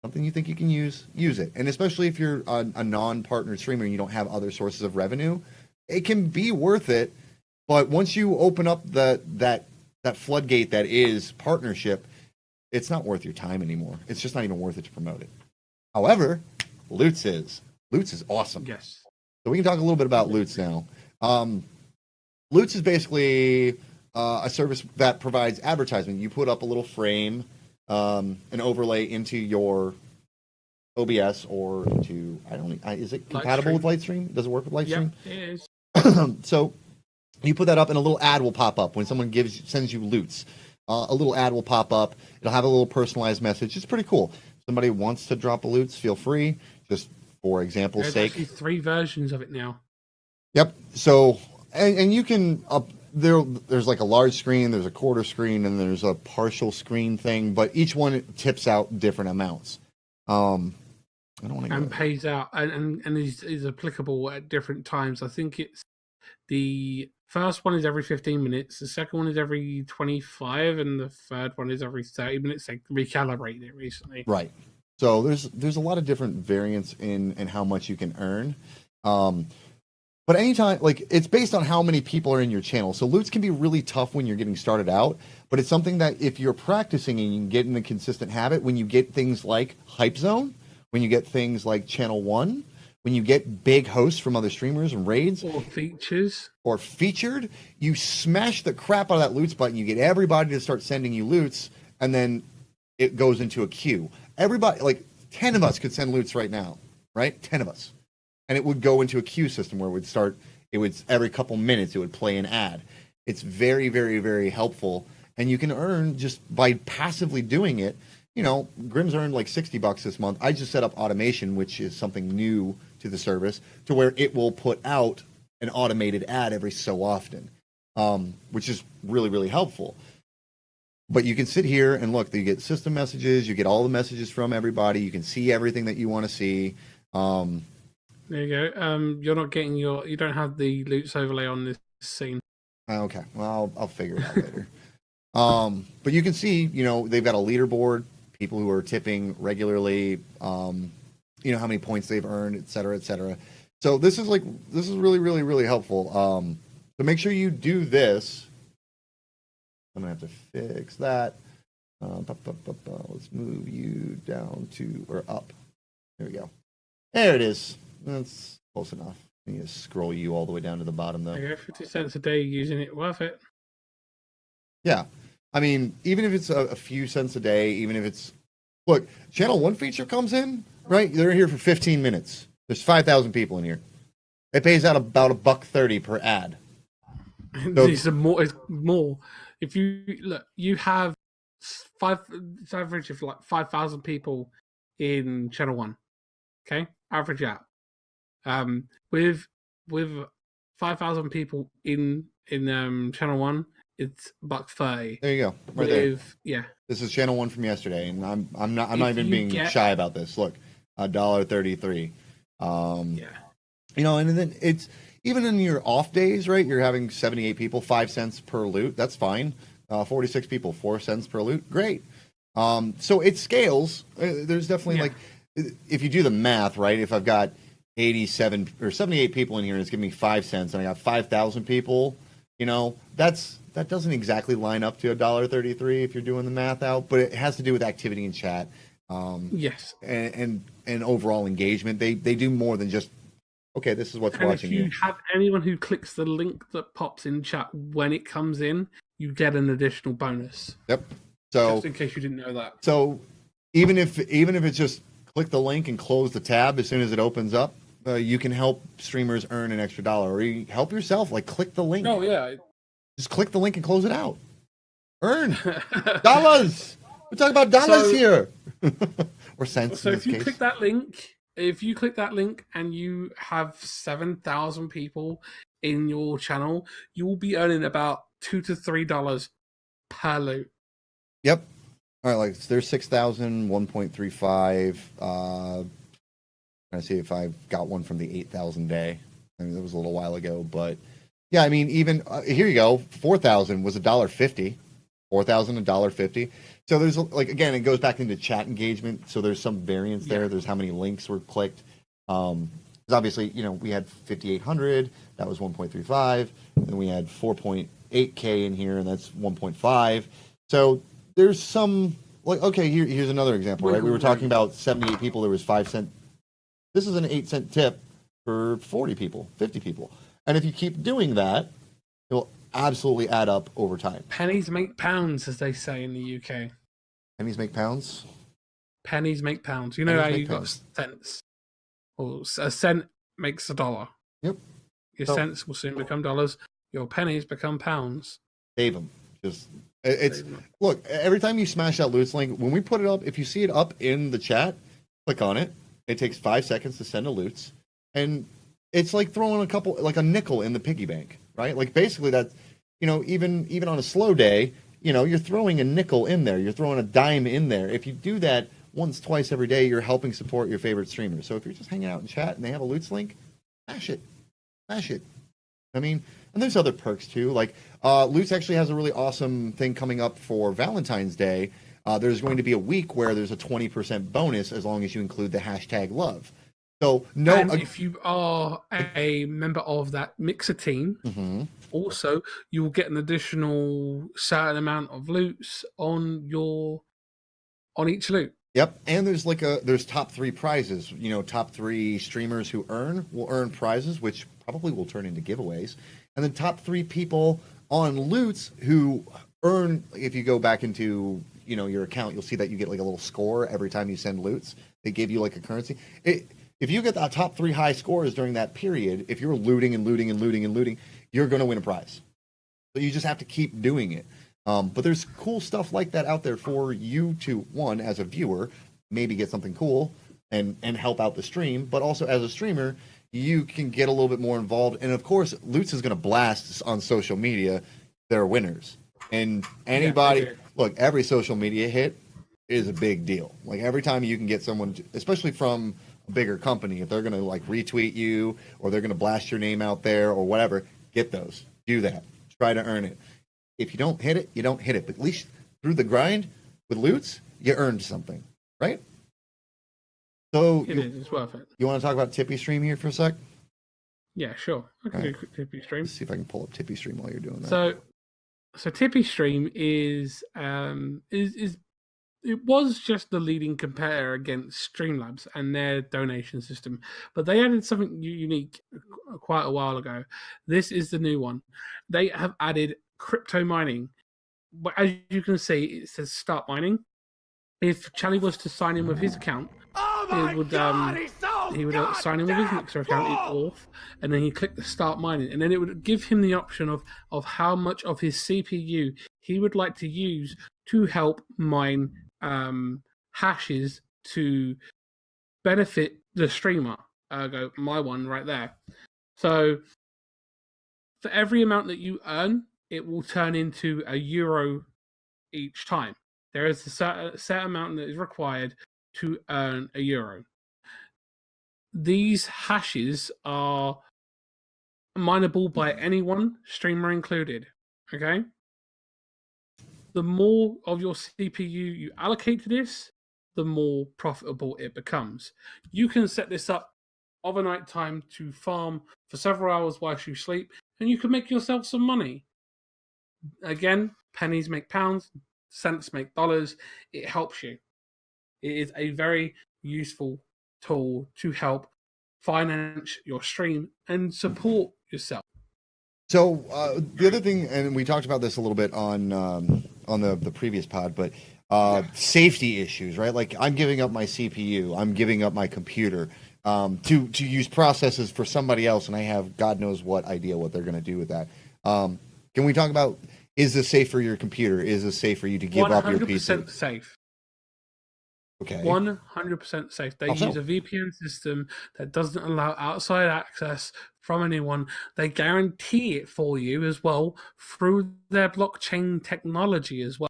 A: Something you think you can use it. And especially if you're a non-partner streamer and you don't have other sources of revenue, it can be worth it. But once you open up that floodgate that is partnership, it's not worth your time anymore. It's just not even worth it to promote it. However, Loots is awesome.
B: Yes.
A: So we can talk a little bit about Loots now. Loots is basically a service that provides advertisement. You put up a little frame, an overlay into your OBS or into, is it compatible with Lightstream? Does it work with Lightstream?
B: Yeah, it is.
A: So you put that up and a little ad will pop up when someone sends you Loots. A little ad will pop up. It'll have a little personalized message. It's pretty cool. If somebody wants to drop a Loots, feel free. Just for example's sake.
B: There's actually 3 versions of it now.
A: Yep. So, and you can there's like a large screen, there's a quarter screen, and there's a partial screen thing, but each one tips out different amounts. I don't want to.
B: And pays out and is applicable at different times. I think it's the first one is every 15 minutes, the second one is every 25, and the third one is every 30 minutes. They recalibrated it recently.
A: Right. So there's a lot of different variants in how much you can earn. But anytime, like, it's based on how many people are in your channel. So Loots can be really tough when you're getting started out, but it's something that if you're practicing and you can get in a consistent habit, when you get things like Hype Zone, when you get things like Channel 1, when you get big hosts from other streamers and raids. Or featured, you smash the crap out of that Loots button, you get everybody to start sending you Loots, and then it goes into a queue. Everybody, like 10 of us could send Loots right now, right? 10 of us. And it would go into a queue system where it would every couple minutes, it would play an ad. It's very, very, very helpful. And you can earn just by passively doing it. You know, Grim's earned like $60 this month. I just set up automation, which is something new to the service, to where it will put out an automated ad every so often, which is really, really helpful. But you can sit here and look, you get system messages, you get all the messages from everybody, you can see everything that you want to see.
B: There you go. You're not getting you don't have the Loots overlay on this scene.
A: Okay. Well, I'll figure it out later. But you can see, you know, they've got a leaderboard, people who are tipping regularly, you know, how many points they've earned, et cetera, et cetera. So this is really, really, really helpful. So make sure you do this. I'm going to have to fix that. Let's move you down to, or up. There we go. There it is. That's close enough. I need to scroll you all the way down to the bottom, though.
B: There you go, 50 cents a day using it, worth it.
A: Yeah. I mean, even if it's a few cents a day, even if it's... Look, Channel 1 feature comes in, right? They're here for 15 minutes. There's 5,000 people in here. It pays out about $1.30 per ad.
B: So, it's more. If you look, you have it's average of like 5,000 people in channel one. Okay, average out. With 5,000 people in channel one, it's $1.30.
A: There you go, right there.
B: Yeah,
A: This is channel one from yesterday, and I'm not
B: If
A: even
B: you
A: being
B: get-
A: shy about this. Look, $1.33.
B: yeah.
A: You know, and then it's even in your off days, right? You're having 78 people, 5 cents per loot. That's fine. 46 people, 4 cents per loot. Great. So it scales. There's definitely like, if you do the math, right? If I've got 87 or 78 people in here and it's giving me 5 cents, and I got 5,000 people, you know, that doesn't exactly line up to $1.33 if you're doing the math out, but it has to do with activity in chat.
B: Yes.
A: And overall engagement. They do more than just, okay, this is what's watching
B: if you have anyone who clicks the link that pops in chat when it comes in, you get an additional bonus.
A: Yep. So
B: just in case you didn't know that.
A: So even if it's just click the link and close the tab as soon as it opens up, you can help streamers earn an extra $1, or you help yourself. Like click the link.
B: Oh yeah.
A: Just click the link and close it out. Earn dollars. We're talking about dollars here, or cents.
B: So if you click that link, and you have 7,000 people in your channel, you will be earning about $2 to $3 per loot.
A: Yep. All right, like there's 6,000, 1.35. Trying to see if I've got one from the 8,000 day. I mean, that was a little while ago, but yeah, I mean, even here you go. 4,000 was $1.50. 4,000 $1.50. So there's like, again, it goes back into chat engagement. So there's some variance there. There's how many links were clicked. Because obviously, you know, we had 5,800. That was 1.35. And we had 4.8K in here, and that's 1.5. So there's some, like, okay, here's another example, right? We were talking about 78 people. There was 5 cent. This is an 8 cent tip for 40 people, 50 people. And if you keep doing that, it'll absolutely add up over time.
B: Pennies make pounds, as they say in the UK.
A: Pennies make pounds?
B: Pennies make pounds. You know how you got cents? Or a cent makes $1.
A: Yep.
B: Your cents will soon become dollars. Your pennies become pounds.
A: Save them. Look, every time you smash that loot link, when we put it up, if you see it up in the chat, click on it. It takes 5 seconds to send a loots, and it's like throwing a nickel in the piggy bank, right? Like basically that, you know, even on a slow day, you know, you're throwing a nickel in there, you're throwing a dime in there. If you do that once, twice every day, you're helping support your favorite streamer. So if you're just hanging out in chat and they have a loots link, smash it. I mean, and there's other perks too. Like Loots actually has a really awesome thing coming up for Valentine's Day. There's going to be a week where there's a 20% bonus as long as you include the hashtag love. So
B: if you are a member of that mixer team, also you will get an additional certain amount of loots on each loot.
A: Yep, and there's top 3 prizes. You know, top 3 streamers who will earn prizes, which probably will turn into giveaways. And then top 3 people on loots who earn. If you go back into, you know, your account, you'll see that you get like a little score every time you send loots. They give you like a currency. If you get the top 3 high scores during that period, if you're looting and looting and looting and looting, you're going to win a prize. So you just have to keep doing it. But there's cool stuff like that out there for you to, one, as a viewer, maybe get something cool and help out the stream. But also as a streamer, you can get a little bit more involved. And of course, Loots is going to blast on social media their winners. And anybody, look, every social media hit is a big deal. Like every time you can get someone, especially from a bigger company, if they're going to like retweet you or they're going to blast your name out there or whatever, get those. Do that. Try to earn it. If you don't hit it, you don't hit it. But at least through the grind with Loots, you earned something, right? So
B: it's worth it.
A: You want to talk about Tippy Stream here for a sec?
B: Yeah, sure. I can do a quick Tippy Stream.
A: Let's see if I can pull up Tippy Stream while you're doing that.
B: So Tippy Stream is it was just the leading competitor against Streamlabs and their donation system, but they added something unique quite a while ago. This is the new one. They have added crypto mining. But as you can see, it says start mining. If Charlie was to sign in with his account, he would sign in with his Mixer account in Auth, and then he'd click the start mining, and then it would give him the option of how much of his CPU he would like to use to help mine hashes to benefit the streamer. Go my one right there. So for every amount that you earn, it will turn into a euro each time. There is a set amount that is required to earn a euro. These hashes are mineable by anyone, streamer included. Okay? The more of your CPU you allocate to this, the more profitable it becomes. You can set this up overnight time to farm for several hours whilst you sleep, and you can make yourself some money. Again, pennies make pounds, cents make dollars. It helps you. It is a very useful tool to help finance your stream and support yourself.
A: So the other thing, and we talked about this a little bit on the previous pod, but safety issues, right? Like I'm giving up my CPU, I'm giving up my computer to use processes for somebody else, and I have God knows what idea what they're going to do with that. Can we talk about, is this safe for your computer? Is this safe for you to give up your PC?
B: 100% safe.
A: Okay.
B: 100% safe. They use a VPN system that doesn't allow outside access from anyone. They guarantee it for you as well through their blockchain technology as well.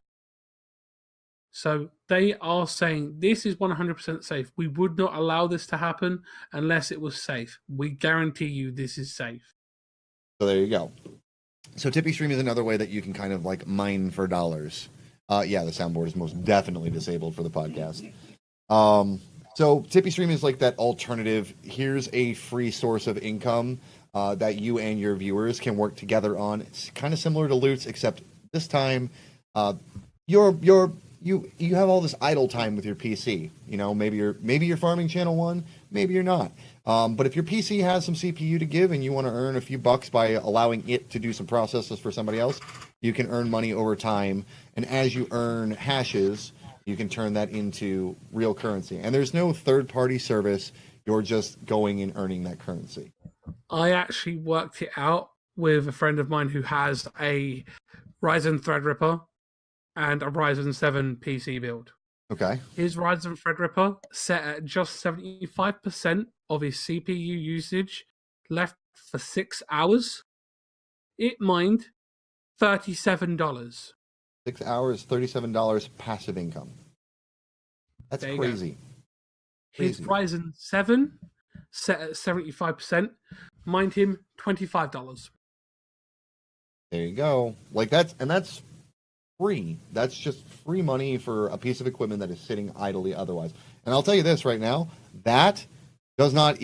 B: So they are saying this is 100% safe. We would not allow this to happen unless it was safe. We guarantee you this is safe.
A: So there you go. So TipeeeStream is another way that you can kind of like mine for dollars. Yeah, the soundboard is most definitely disabled for the podcast. So TipeeeStream is like that alternative. Here's a free source of income that you and your viewers can work together on. It's kind of similar to Loots, except this time you have all this idle time with your PC. You know, maybe you're farming channel 1, maybe you're not. But if your PC has some CPU to give and you want to earn a few bucks by allowing it to do some processes for somebody else, you can earn money over time. And as you earn hashes, you can turn that into real currency. And there's no third-party service. You're just going and earning that currency.
B: I actually worked it out with a friend of mine who has a Ryzen Threadripper and a Ryzen 7 PC build.
A: Okay.
B: His Ryzen Threadripper set at just 75% of his CPU usage, left for 6 hours. It mined $37.
A: 6 hours, $37 passive income. That's crazy.
B: His Ryzen 7 set at 75%, mined him $25.
A: There you go. Like that's free. That's just free money for a piece of equipment that is sitting idly otherwise. And I'll tell you this right now, that does not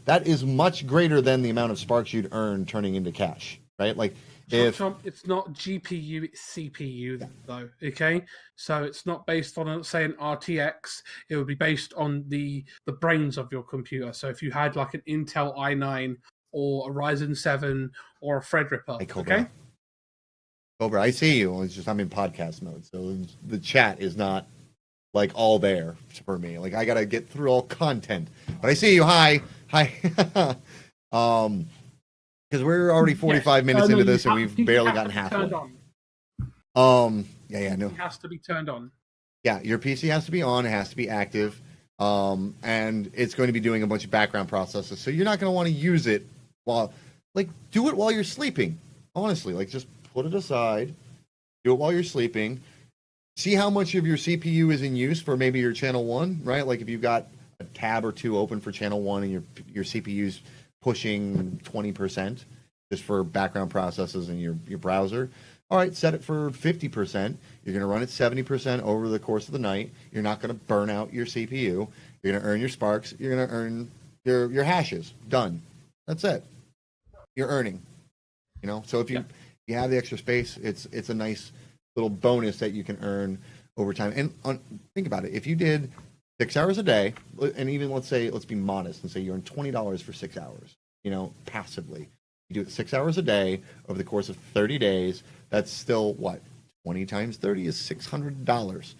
A: that is much greater than the amount of sparks you'd earn turning into cash, right? Like
B: it's not GPU, it's CPU though. Okay, so it's not based on say an RTX. It would be based on the brains of your computer. So if you had like an Intel i9 or a Ryzen 7 or a Threadripper, okay.
A: Cobra, I see you. It's just I'm in podcast mode, so the chat is not like all there for me. Like I gotta get through all content. But I see you. Hi. Because we're already 45 minutes into this and we've barely gotten halfway. Yeah, no.
B: It has to be turned on.
A: Yeah, your PC has to be on. It has to be active, and it's going to be doing a bunch of background processes. So you're not going to want to use it do it while you're sleeping. Honestly, just put it aside, do it while you're sleeping. See how much of your CPU is in use for maybe your channel 1, right? Like if you've got a tab or 2 open for channel 1 and your CPU's pushing 20% just for background processes in your browser. All right, set it for 50%. You're going to run it 70% over the course of the night. You're not going to burn out your CPU. You're going to earn your sparks. You're going to earn your hashes. Done. That's it. You're earning. So if you have the extra space, it's a nice little bonus that you can earn over time. And think about it. If you did 6 hours a day, and even let's be modest and say you earn $20 for 6 hours, passively. You do it 6 hours a day over the course of 30 days. That's still what? 20 times 30 is $600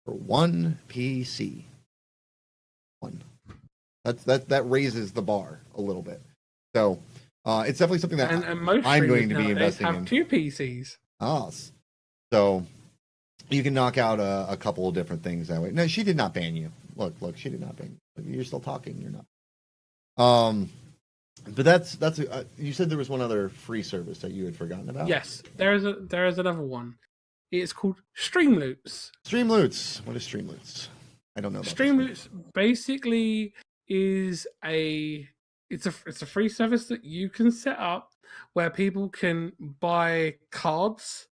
A: for one PC. One. That raises the bar a little bit. So it's definitely something that
B: and most
A: I'm going to be investing
B: have
A: in.
B: 2 PCs.
A: Ah, So you can knock out a couple of different things that way. No, she did not ban you. Look, she did not ban you. You're still talking. You're not. But that's you said there was one other free service that you had forgotten about.
B: Yes, there is another one. It's called Streamloots.
A: Streamloots. What is Streamloots? I don't know. About
B: Streamloots basically is it's a free service that you can set up where people can buy cards.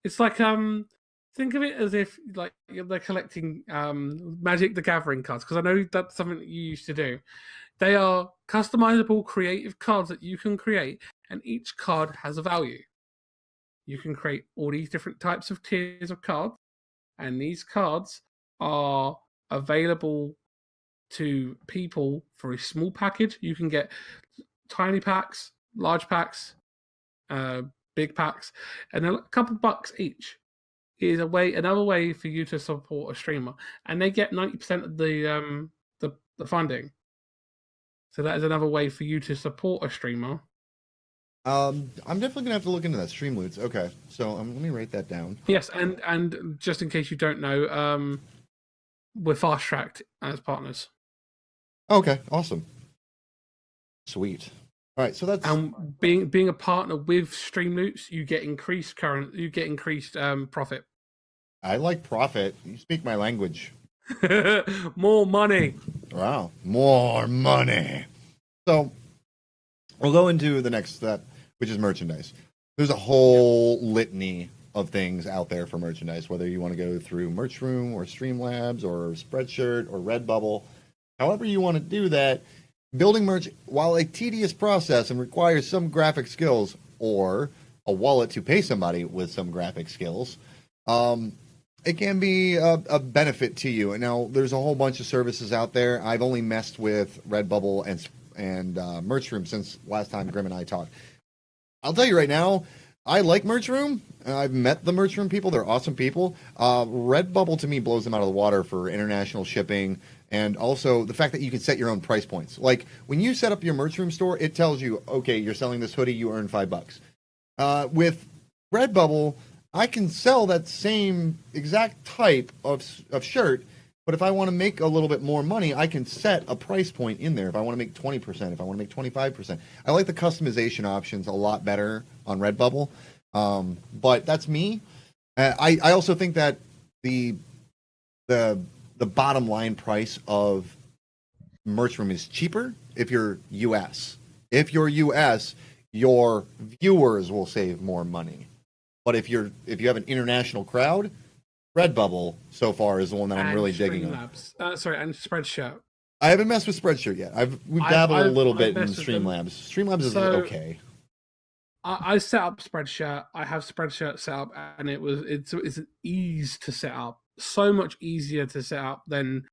B: It's like think of it as if like they're collecting Magic the Gathering cards, because I know that's something that you used to do. They are customizable creative cards that you can create, and each card has a value. You can create all these different types of tiers of cards, and these cards are available to people for a small package. You can get tiny packs, large packs, big packs, and a couple bucks each. Is another way for you to support a streamer, and they get 90% of the funding. So that is another way for you to support a streamer.
A: I'm definitely gonna have to look into that. Streamloots. Okay, so let me write that down.
B: Yes, and just in case you don't know, we're fast tracked as partners.
A: Okay, awesome, sweet. All right, so that's
B: being a partner with Streamloots, you get increased profit.
A: I like profit. You speak my language.
B: More money.
A: Wow, more money. So we'll go into the next step, which is merchandise. There's a whole litany of things out there for merchandise, whether you want to go through Merchroom or Streamlabs or Spreadshirt or Redbubble. However you want to do that, building merch, while a tedious process and requires some graphic skills or a wallet to pay somebody with some graphic skills, it can be a benefit to you. And now there's a whole bunch of services out there. I've only messed with Redbubble and Merchroom since last time Grim and I talked. I'll tell you right now, I like Merchroom. I've met the Merchroom people. They're awesome people. Redbubble to me blows them out of the water for international shipping, and also the fact that you can set your own price points. Like when you set up your Merchroom store, it tells you, okay, you're selling this hoodie, you earn $5. With Redbubble, I can sell that same exact type of shirt, but if I want to make a little bit more money, I can set a price point in there. If I want to make 20%, if I want to make 25%. I like the customization options a lot better on Redbubble, but that's me. I also think that the bottom line price of Merchroom is cheaper if you're US. If you're US, your viewers will save more money. But if you have an international crowd, Redbubble so far is the one that I'm really digging on.
B: And Spreadshirt.
A: I haven't messed with Spreadshirt yet. We've dabbled a little bit in Streamlabs. Streamlabs is okay.
B: I set up Spreadshirt. I have Spreadshirt set up, and it's an ease to set up. So much easier to set up than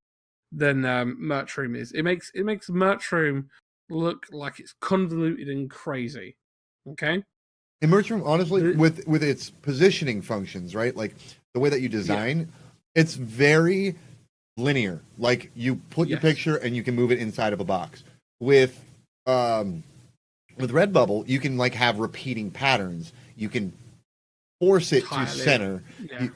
B: Merchroom is. It makes Merchroom look like it's convoluted and crazy. Okay.
A: In Merchroom, honestly, with its positioning functions, right? Like the way that you design, it's very linear. Like you put your picture and you can move it inside of a box. With Redbubble, you can like have repeating patterns. You can force it to center.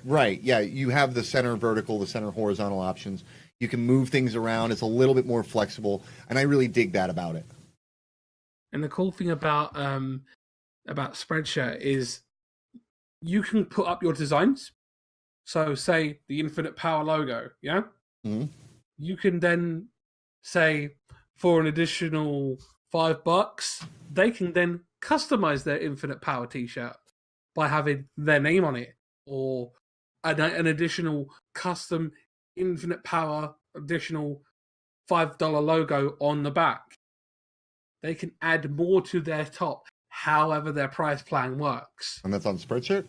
A: Yeah. You have the center vertical, the center horizontal options. You can move things around. It's a little bit more flexible, and I really dig that about it.
B: And the cool thing about Spreadshirt is you can put up your designs. So say the Infinite Power logo, yeah?
A: Mm-hmm.
B: You can then say for an additional $5, they can then customize their Infinite Power t-shirt by having their name on it, or an additional custom Infinite Power additional $5 logo on the back. They can add more to their top, however their price plan works.
A: And that's on Spreadshirt?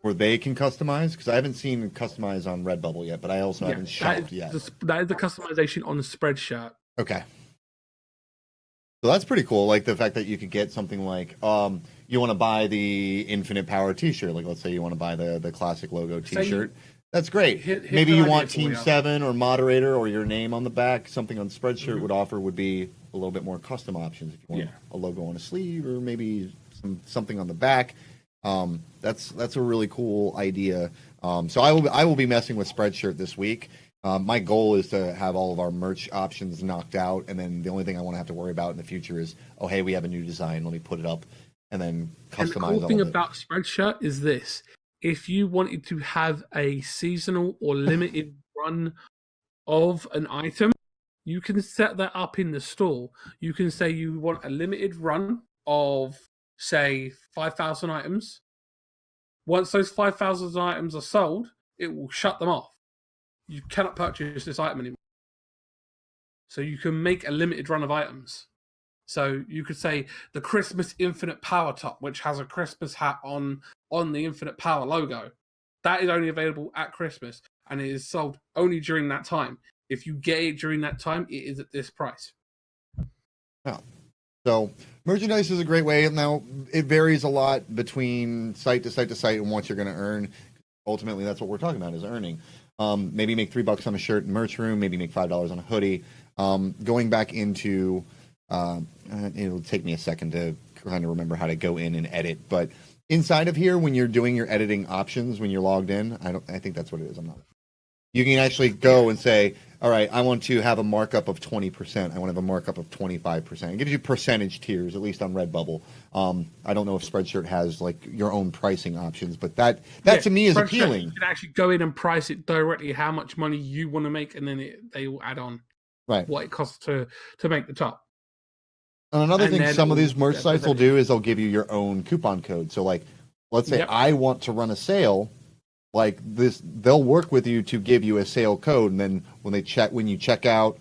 A: Where they can customize? Because I haven't seen customize on Redbubble yet, but I also haven't shopped yet.
B: That is the customization on the Spreadshirt.
A: Okay. So that's pretty cool. Like the fact that you could get something like, you want to buy the Infinite Power t-shirt. Like let's say you want to buy the classic logo t-shirt. That's great. Maybe you want Team 7 or Moderator or your name on the back. Something on Spreadshirt would be a little bit more custom options. If you want a logo on a sleeve or maybe something on the back. That's a really cool idea. So I will be messing with Spreadshirt this week. My goal is to have all of our merch options knocked out, and then the only thing I want to have to worry about in the future is, oh hey, we have a new design. Let me put it up, and then customize
B: And the cool
A: all
B: thing
A: of it.
B: about Spreadshirt is this: if you wanted to have a seasonal or limited run of an item, you can set that up in the store. You can say you want a limited run of, say, 5,000 items. Once those 5,000 items are sold, it will shut them off. You cannot purchase this item anymore. So you can make a limited run of items. So you could say the Christmas Infinite Power Top, which has a Christmas hat on the Infinite Power logo. That is only available at Christmas, and it is sold only during that time. If you get it during that time, it is at this price.
A: Yeah. So merchandise is a great way. Now it varies a lot between site to site to site and what you're going to earn. Ultimately, that's what we're talking about, is earning. Maybe make $3 on a shirt in merch room. Maybe make $5 on a hoodie. Going back into, it'll take me a second to kind of remember how to go in and edit. But inside of here, when you're doing your editing options, when you're logged in, I think that's what it is. I'm not. You can actually go and say, all right, I want to have a markup of 20%. I want to have a markup of 25%. It gives you percentage tiers, at least on Redbubble. I don't know if Spreadshirt has like your own pricing options, but that to me is appealing.
B: You can actually go in and price it directly how much money you want to make, and then they will add on what it costs to make the top.
A: And another thing some of these merch sites will do is they'll give you your own coupon code. So like, let's say I want to run a sale. Like this, they'll work with you to give you a sale code, and then when you check out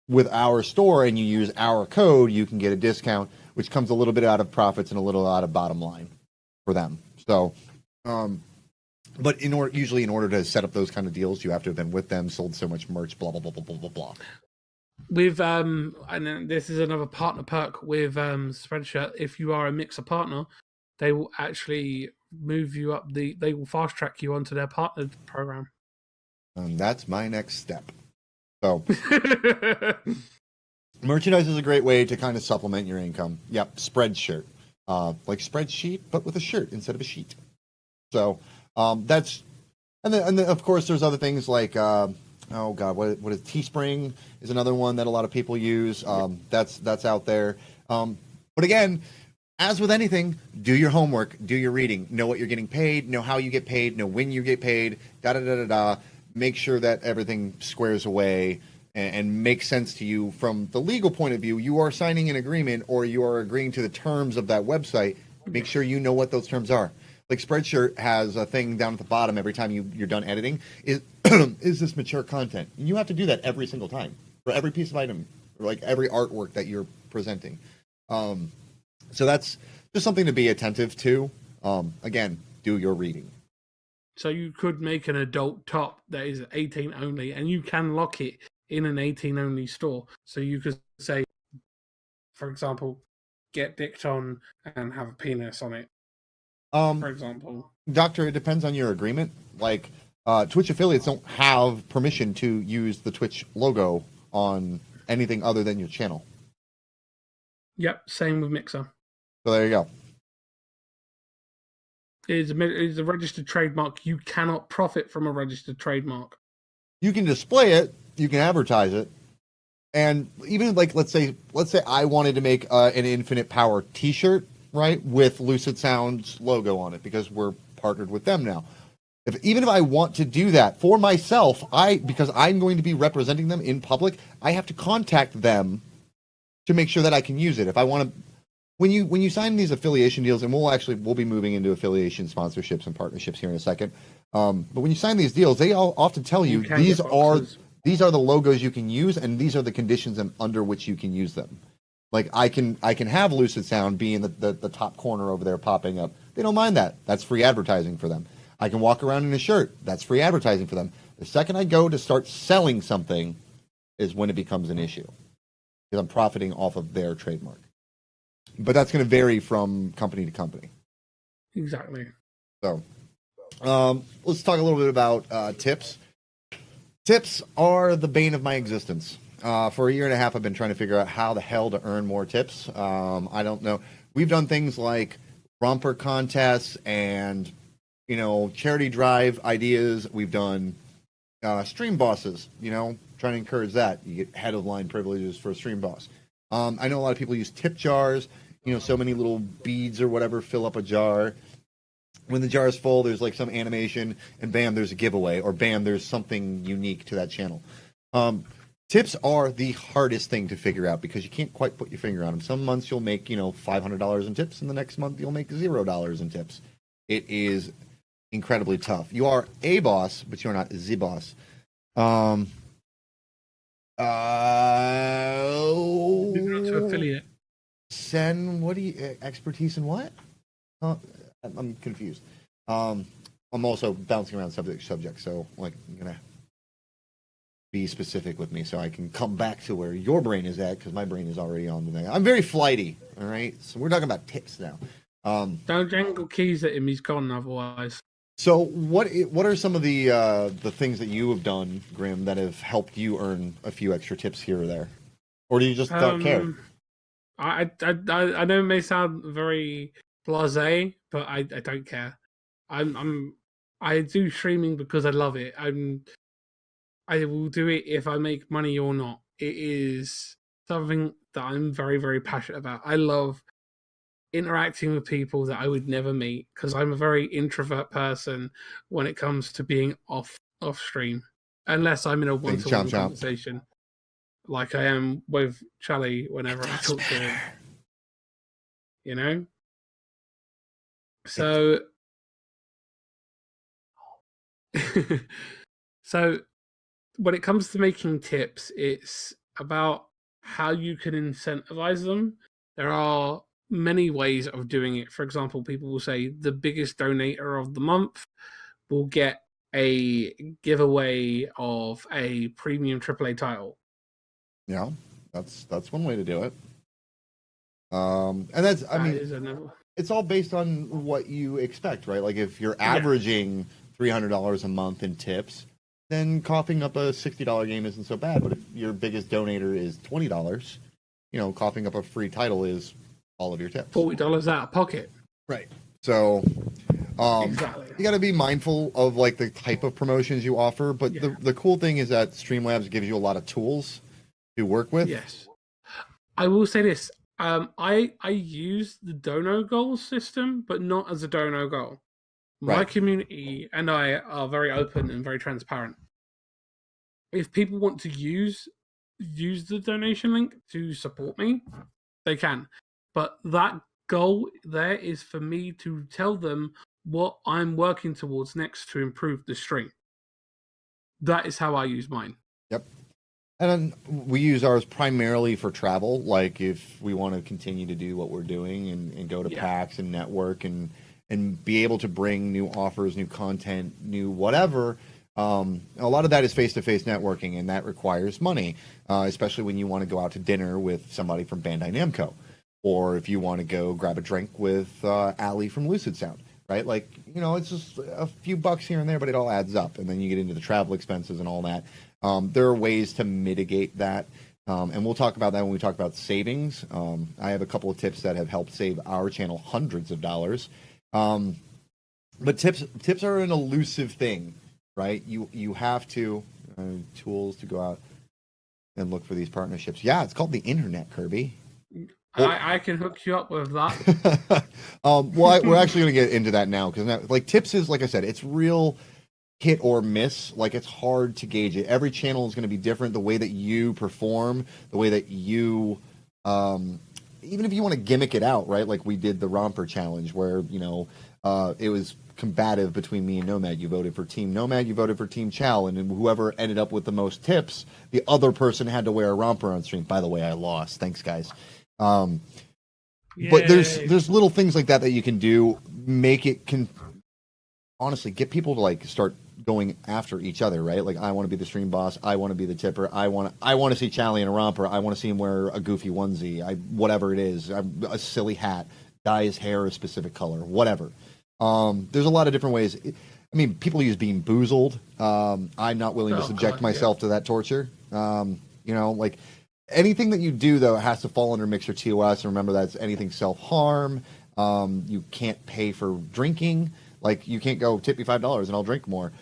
A: with our store and you use our code, you can get a discount, which comes a little bit out of profits and a little out of bottom line for them. So, but usually in order to set up those kind of deals, you have to have been with them, sold so much merch, blah blah blah blah blah blah blah.
B: With and then this is another partner perk with Spreadshirt. If you are a Mixer partner, they will actually move you up they will fast track you onto their partner program.
A: And that's my next step. So merchandise is a great way to kind of supplement your income. Yep, Spreadshirt. Like spreadsheet, but with a shirt instead of a sheet. So that's and then of course there's other things like oh god, what is Teespring is another one that a lot of people use. That's out there. But again, as with anything, do your homework, do your reading, know what you're getting paid, know how you get paid, know when you get paid, Make sure that everything squares away and makes sense to you from the legal point of view. You are signing an agreement or you are agreeing to the terms of that website. Make sure you know what those terms are. Like Spreadshirt has a thing down at the bottom every time you're done editing. Is this mature content? And you have to do that every single time for every piece of item, or like every artwork that you're presenting. So that's just something to be attentive to. Again, do your reading.
B: So you could make an adult top that is 18 only, and you can lock it in an 18 only store. So you could say, for example, get dicked on and have a penis on it. For example.
A: Doctor, it depends on your agreement. Like Twitch affiliates don't have permission to use the Twitch logo on anything other than your channel.
B: Yep, same with Mixer.
A: So there you go.
B: It is a registered trademark. You cannot profit from a registered trademark.
A: You can display it, you can advertise it, and even like let's say I wanted to make an Infinite Power T-shirt, right, with Lucid Sound's logo on it because we're partnered with them now. Even if I want to do that for myself, because I'm going to be representing them in public, I have to contact them to make sure that I can use it. If I want to. When you sign these affiliation deals, and we'll be moving into affiliation sponsorships and partnerships here in a second. But when you sign these deals, they all often tell you these are the logos you can use, and these are the conditions under which you can use them. Like I can have Lucid Sound be in the top corner over there popping up. They don't mind that. That's free advertising for them. I can walk around in a shirt. That's free advertising for them. The second I go to start selling something is when it becomes an issue because I'm profiting off of their trademark. But that's going to vary from company to company.
B: Exactly.
A: So, let's talk a little bit about tips. Tips are the bane of my existence. For a year and a half, I've been trying to figure out how the hell to earn more tips. I don't know. We've done things like romper contests and, charity drive ideas. We've done stream bosses, trying to encourage that. You get head of line privileges for a stream boss. I know a lot of people use tip jars, so many little beads or whatever fill up a jar. When the jar is full, there's like some animation, and bam, there's a giveaway, or bam, there's something unique to that channel. Tips are the hardest thing to figure out because you can't quite put your finger on them. Some months you'll make, $500 in tips, and the next month you'll make $0 in tips. It is incredibly tough. You are a boss, but you're not the boss.
B: To affiliate.
A: Sen, what do you expertise in what? I'm confused. I'm also bouncing around subject, so I'm gonna be specific with me so I can come back to where your brain is at because my brain is already on the thing. I'm very flighty. All right, so we're talking about tips now.
B: Don't jangle keys at him; he's gone otherwise.
A: So what are some of the things that you have done, Grim, that have helped you earn a few extra tips here or there, or do you just not care?
B: I know it may sound very blasé, but I don't care. I do streaming because I love it. I will do it if I make money or not. It is something that I'm very, very passionate about. I love interacting with people that I would never meet because I'm a very introvert person when it comes to being off stream, unless I'm in a one-to-one conversation, like I am with Charlie whenever I talk to him. So, so when it comes to making tips, it's about how you can incentivize them. There are many ways of doing it. For example, people will say the biggest donator of the month will get a giveaway of a premium AAA title.
A: Yeah, that's one way to do it. And that's it's all based on what you expect, right? Like if you're averaging $300 a month in tips, then coughing up a $60 game isn't so bad. But if your biggest donator is $20, coughing up a free title is all of your tips.
B: $40 out of pocket.
A: Right. So
B: exactly.
A: You got to be mindful of like the type of promotions you offer. But the cool thing is that Streamlabs gives you a lot of tools to work with.
B: Yes. I will say this. I use the dono goals system, but not as a dono goal. My community and I are very open and very transparent. If people want to use the donation link to support me, they can. But that goal there is for me to tell them what I'm working towards next to improve the stream. That is how I use mine.
A: Yep. And then we use ours primarily for travel. Like if we want to continue to do what we're doing and go to PAX and network and be able to bring new offers, new content, new whatever. A lot of that is face-to-face networking, and that requires money, especially when you want to go out to dinner with somebody from Bandai Namco, or if you want to go grab a drink with Ali from Lucid Sound, right? Like, it's just a few bucks here and there, but it all adds up, and then you get into the travel expenses and all that. There are ways to mitigate that, and we'll talk about that when we talk about savings. I have a couple of tips that have helped save our channel hundreds of dollars. But tips are an elusive thing, right? You have to tools to go out and look for these partnerships. Yeah, it's called the internet, Kirby.
B: I can hook you up with that.
A: We're actually going to get into that now because like tips is, like I said, it's real hit or miss. Like it's hard to gauge it. Every channel is going to be different. The way that you perform, the way that you even if you want to gimmick it out, right? Like we did the Romper Challenge where, it was combative between me and Nomad. You voted for Team Nomad, you voted for Team Chow, and whoever ended up with the most tips, the other person had to wear a romper on stream. By the way, I lost. Thanks, guys. But there's little things like that you can do. Make it honestly get people to like start going after each other, right? Like I want to be the stream boss, I want to be the tipper, I want to see Charlie in a romper, I want to see him wear a goofy onesie, whatever it is, a silly hat, dye his hair a specific color, whatever. There's a lot of different ways. I mean, people use being boozled. I'm not willing to subject myself to that torture. Like anything that you do though has to fall under Mixer TOS, and remember that's anything self-harm. You can't pay for drinking. Like, you can't go tip me $5 and I'll drink more.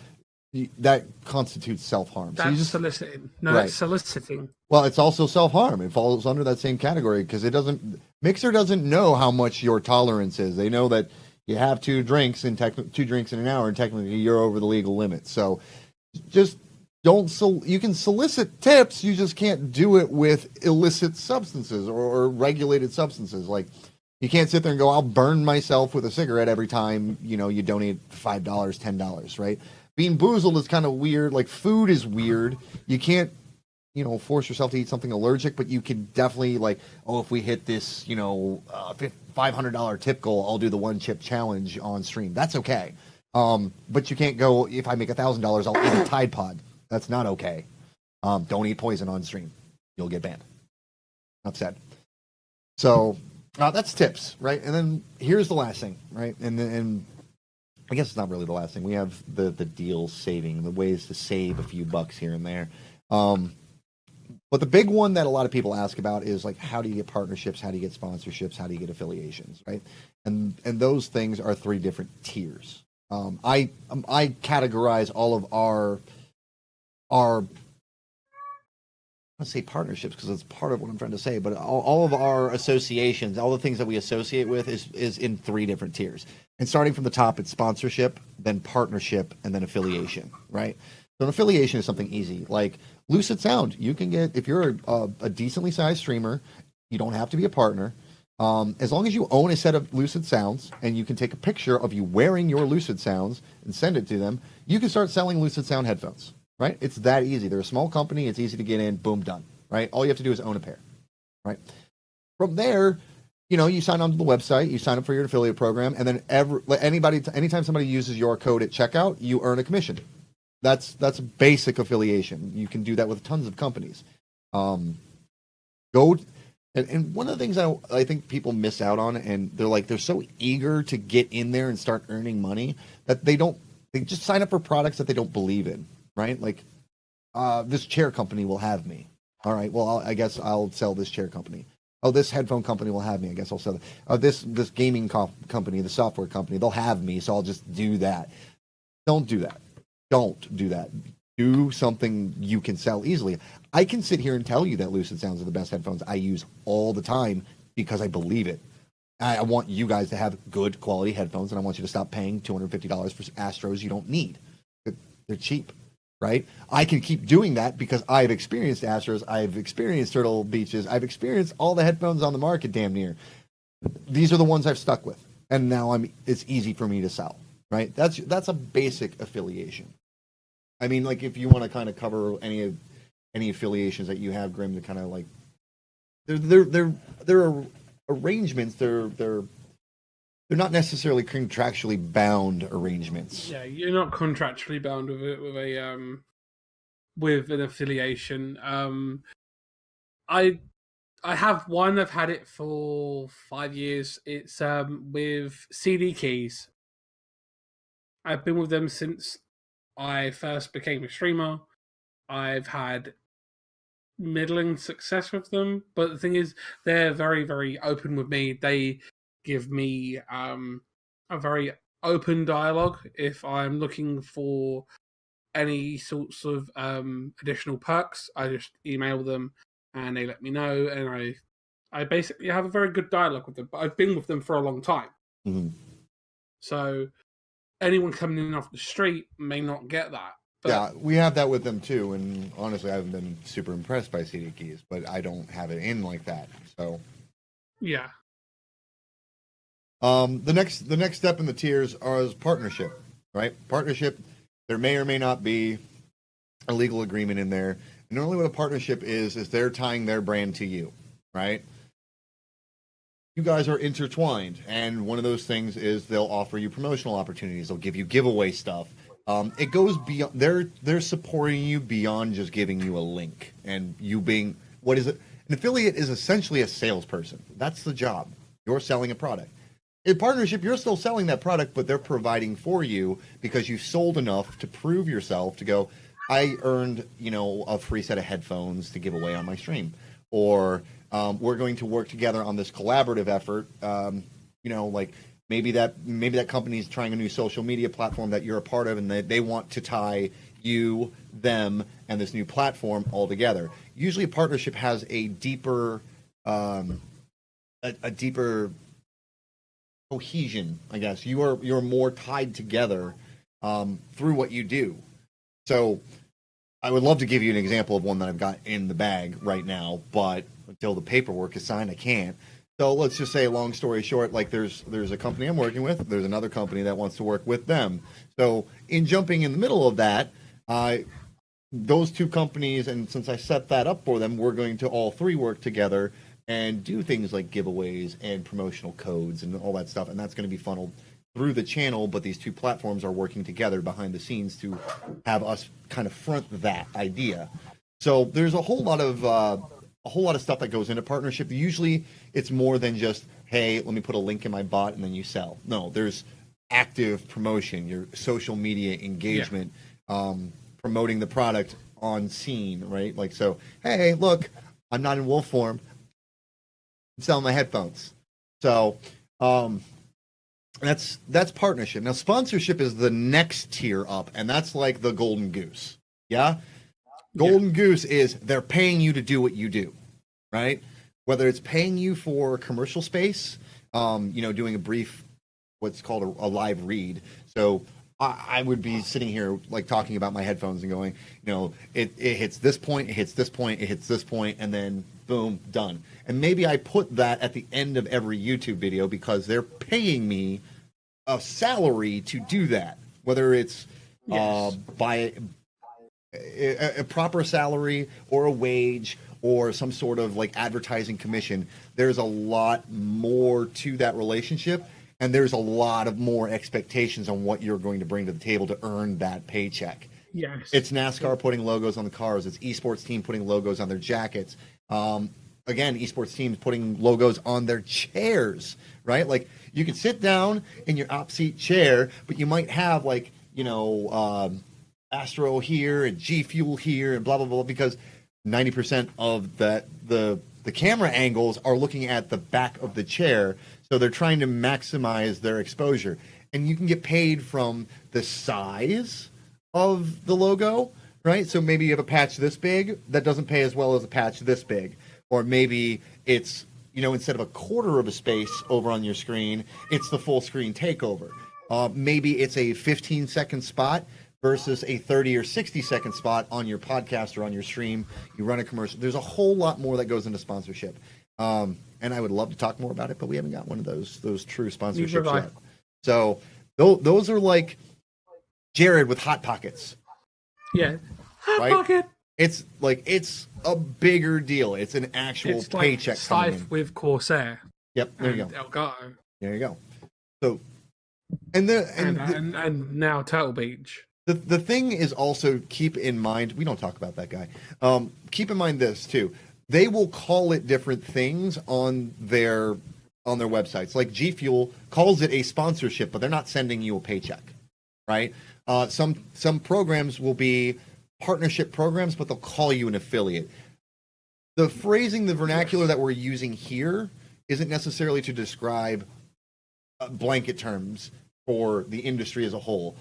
A: That constitutes self-harm.
B: That's
A: so you just
B: soliciting. No,
A: right.
B: that's soliciting.
A: Well, it's also self-harm. It falls under that same category because Mixer doesn't know how much your tolerance is. They know that you have two drinks in an hour, and technically you're over the legal limit. So just don't. You can solicit tips. You just can't do it with illicit substances or regulated substances. Like, you can't sit there and go, "I'll burn myself with a cigarette every time you donate $5, $10." Right? Being boozled is kind of weird. Like, food is weird. You can't force yourself to eat something allergic, but you could definitely, like, if we hit this, $500 tip goal, I'll do the one chip challenge on stream. That's okay. But you can't go, if I make $1,000, I'll eat a Tide Pod. That's not okay. Don't eat poison on stream. You'll get banned. Enough said. So that's tips, right? And then here's the last thing, right? And I guess it's not really the last thing. We have the deals saving, the ways to save a few bucks here and there. But the big one that a lot of people ask about is, like, how do you get partnerships? How do you get sponsorships? How do you get affiliations, right? And those things are 3 different tiers. I categorize all of our let's say partnerships, because it's part of what I'm trying to say, but all of our associations, all the things that we associate with is in 3 different tiers. And starting from the top, it's sponsorship, then partnership, and then affiliation, right? So an affiliation is something easy. Like Lucid Sound, you can get, if you're a decently sized streamer, you don't have to be a partner. As long as you own a set of Lucid Sounds and you can take a picture of you wearing your Lucid Sounds and send it to them, you can start selling Lucid Sound headphones, right? It's that easy. They're a small company. It's easy to get in. Boom, done, right? All you have to do is own a pair, right? From there, you sign on to the website, you sign up for your affiliate program, and then anytime somebody uses your code at checkout, you earn a commission. That's basic affiliation. You can do that with tons of companies. And one of the things I think people miss out on, and they're so eager to get in there and start earning money that they just sign up for products that they don't believe in, right? Like, this chair company will have me. All right, well, I guess I'll sell this chair company. Oh, this headphone company will have me. I guess I'll sell it. This gaming company, the software company, they'll have me, so I'll just do that. Don't do that. Don't do that. Do something you can sell easily. I can sit here and tell you that Lucid Sounds are the best headphones I use all the time because I believe it. I want you guys to have good quality headphones, and I want you to stop paying $250 for Astros you don't need. They're cheap, right? I can keep doing that because I've experienced Astros, I've experienced Turtle Beaches, I've experienced all the headphones on the market damn near. These are the ones I've stuck with, and now it's easy for me to sell, right? That's a basic affiliation. I mean, like, if you want to kind of cover any affiliations that you have, Grim, to kind of, like, they're arrangements. They're not necessarily contractually bound arrangements.
B: Yeah, you're not contractually bound with it with an affiliation. I have one. I've had it for 5 years. It's with CD Keys. I've been with them since I first became a streamer. I've had middling success with them, but the thing is, they're very, very open with me. They give me a very open dialogue if I'm looking for any sorts of additional perks. I just email them and they let me know, and I basically have a very good dialogue with them. But I've been with them for a long time, so anyone coming in off the street may not get that. But
A: yeah, we have that with them too, and honestly, I haven't been super impressed by CD Keys, but I don't have it in like that. So
B: yeah.
A: The next step in the tiers is partnership, right? Partnership, there may or may not be a legal agreement in there. And normally what a partnership is they're tying their brand to you, right? You guys are intertwined, and one of those things is they'll offer you promotional opportunities. They'll give you giveaway stuff. It goes beyond. They're supporting you beyond just giving you a link and you being what is it? An affiliate is essentially a salesperson. That's the job. You're selling a product. In partnership, you're still selling that product, but they're providing for you because you sold enough to prove yourself to go, I earned, a free set of headphones to give away on my stream. Or we're going to work together on this collaborative effort like maybe that company is trying a new social media platform that you're a part of, and they want to tie you, them, and this new platform all together. Usually, a partnership has a deeper deeper cohesion, I guess. You're more tied together through what you do. So I would love to give you an example of one that I've got in the bag right now, but until the paperwork is signed, I can't. So let's just say, long story short, like there's a company I'm working with, there's another company that wants to work with them. So in jumping in the middle of that, those two companies, and since I set that up for them, we're going to all three work together and do things like giveaways and promotional codes and all that stuff, and that's going to be funneled through the channel, but these two platforms are working together behind the scenes to have us kind of front that idea. So there's a whole lot of stuff that goes into partnership. Usually it's more than just, hey, let me put a link in my bot and then you sell. No, there's active promotion, your social media engagement, promoting the product on scene, right? Like, so, hey, look, I'm not in wolf form. I'm selling my headphones. So that's partnership. Now, sponsorship is the next tier up, and that's like the golden goose. Yeah? Golden goose is they're paying you to do what you do, right? Whether it's paying you for commercial space, doing a brief, what's called a live read. So I would be sitting here like talking about my headphones and going, it hits this point, it hits this point, it hits this point, and then boom, done. And maybe I put that at the end of every YouTube video because they're paying me a salary to do that, whether it's by a proper salary or a wage or some sort of like advertising commission. There's a lot more to that relationship, and there's a lot of more expectations on what you're going to bring to the table to earn that paycheck.
B: Yes.
A: It's NASCAR putting logos on the cars. It's esports team putting logos on their jackets. Again, esports teams putting logos on their chairs, right? Like, you could sit down in your op seat chair, but you might have like, Astro here and G Fuel here and blah, blah, blah, because 90% of the camera angles are looking at the back of the chair. So they're trying to maximize their exposure. And you can get paid from the size of the logo, right? So maybe you have a patch this big that doesn't pay as well as a patch this big. Or maybe it's, instead of a quarter of a space over on your screen, it's the full screen takeover. Maybe it's a 15-second spot versus a 30 or 60-second spot on your podcast or on your stream. You run a commercial. There's a whole lot more that goes into sponsorship. And I would love to talk more about it, but we haven't got one of those true sponsorships yet. So those are like Jared with Hot Pockets.
B: Yeah. Hot
A: right?
B: Pocket.
A: It's a bigger deal. It's an actual paycheck.
B: It's like Scythe with Corsair.
A: Yep, there you go.
B: Elgato.
A: There you go. So,
B: and now Turtle Beach.
A: The thing is also, keep in mind, we don't talk about that guy. Keep in mind this too. They will call it different things on their websites. Like G Fuel calls it a sponsorship, but they're not sending you a paycheck, right? Some programs will be partnership programs, but they'll call you an affiliate. The phrasing, the vernacular that we're using here isn't necessarily to describe blanket terms for the industry as a whole.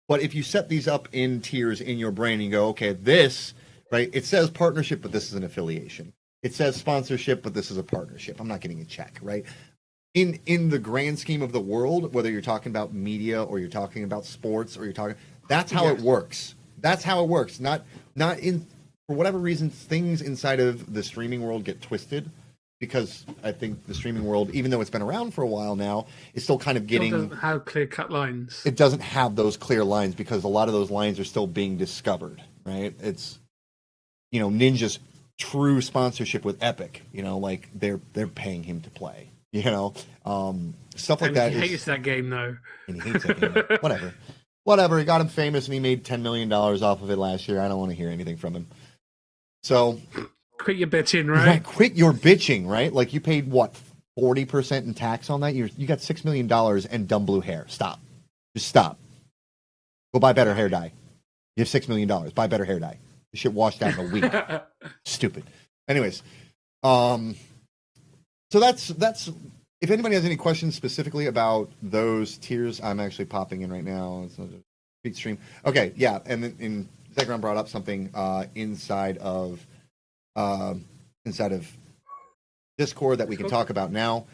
A: But if you set these up in tiers in your brain and you go, okay, this, right, it says partnership, but this is an affiliation. It says sponsorship, but this is a partnership. I'm not getting a check, right? In the grand scheme of the world, whether you're talking about media or you're talking about sports or that's how it works. That's how it works. Not in, for whatever reason, things inside of the streaming world get twisted, because I think the streaming world, even though it's been around for a while now, is still kind of getting... It
B: doesn't have clear-cut lines.
A: It doesn't have those clear lines because a lot of those lines are still being discovered, right? It's, Ninja's true sponsorship with Epic, like they're paying him to play, stuff like that.
B: He hates that game, though.
A: And he hates that game. Whatever. He got him famous and he made $10 million off of it last year. I don't want to hear anything from him. So...
B: Quit your bitching, right?
A: Yeah, quit your bitching, right? Like, you paid, 40% in tax on that? You got $6 million and dumb blue hair. Stop. Just stop. Go buy better hair dye. You have $6 million. Buy better hair dye. This shit washed out in a week. Stupid. Anyways, so that's if anybody has any questions specifically about those tiers, I'm actually popping in right now. It's not a tweet stream. Okay, yeah, and then in Zegron brought up something inside of uh, Discord that we can talk about now,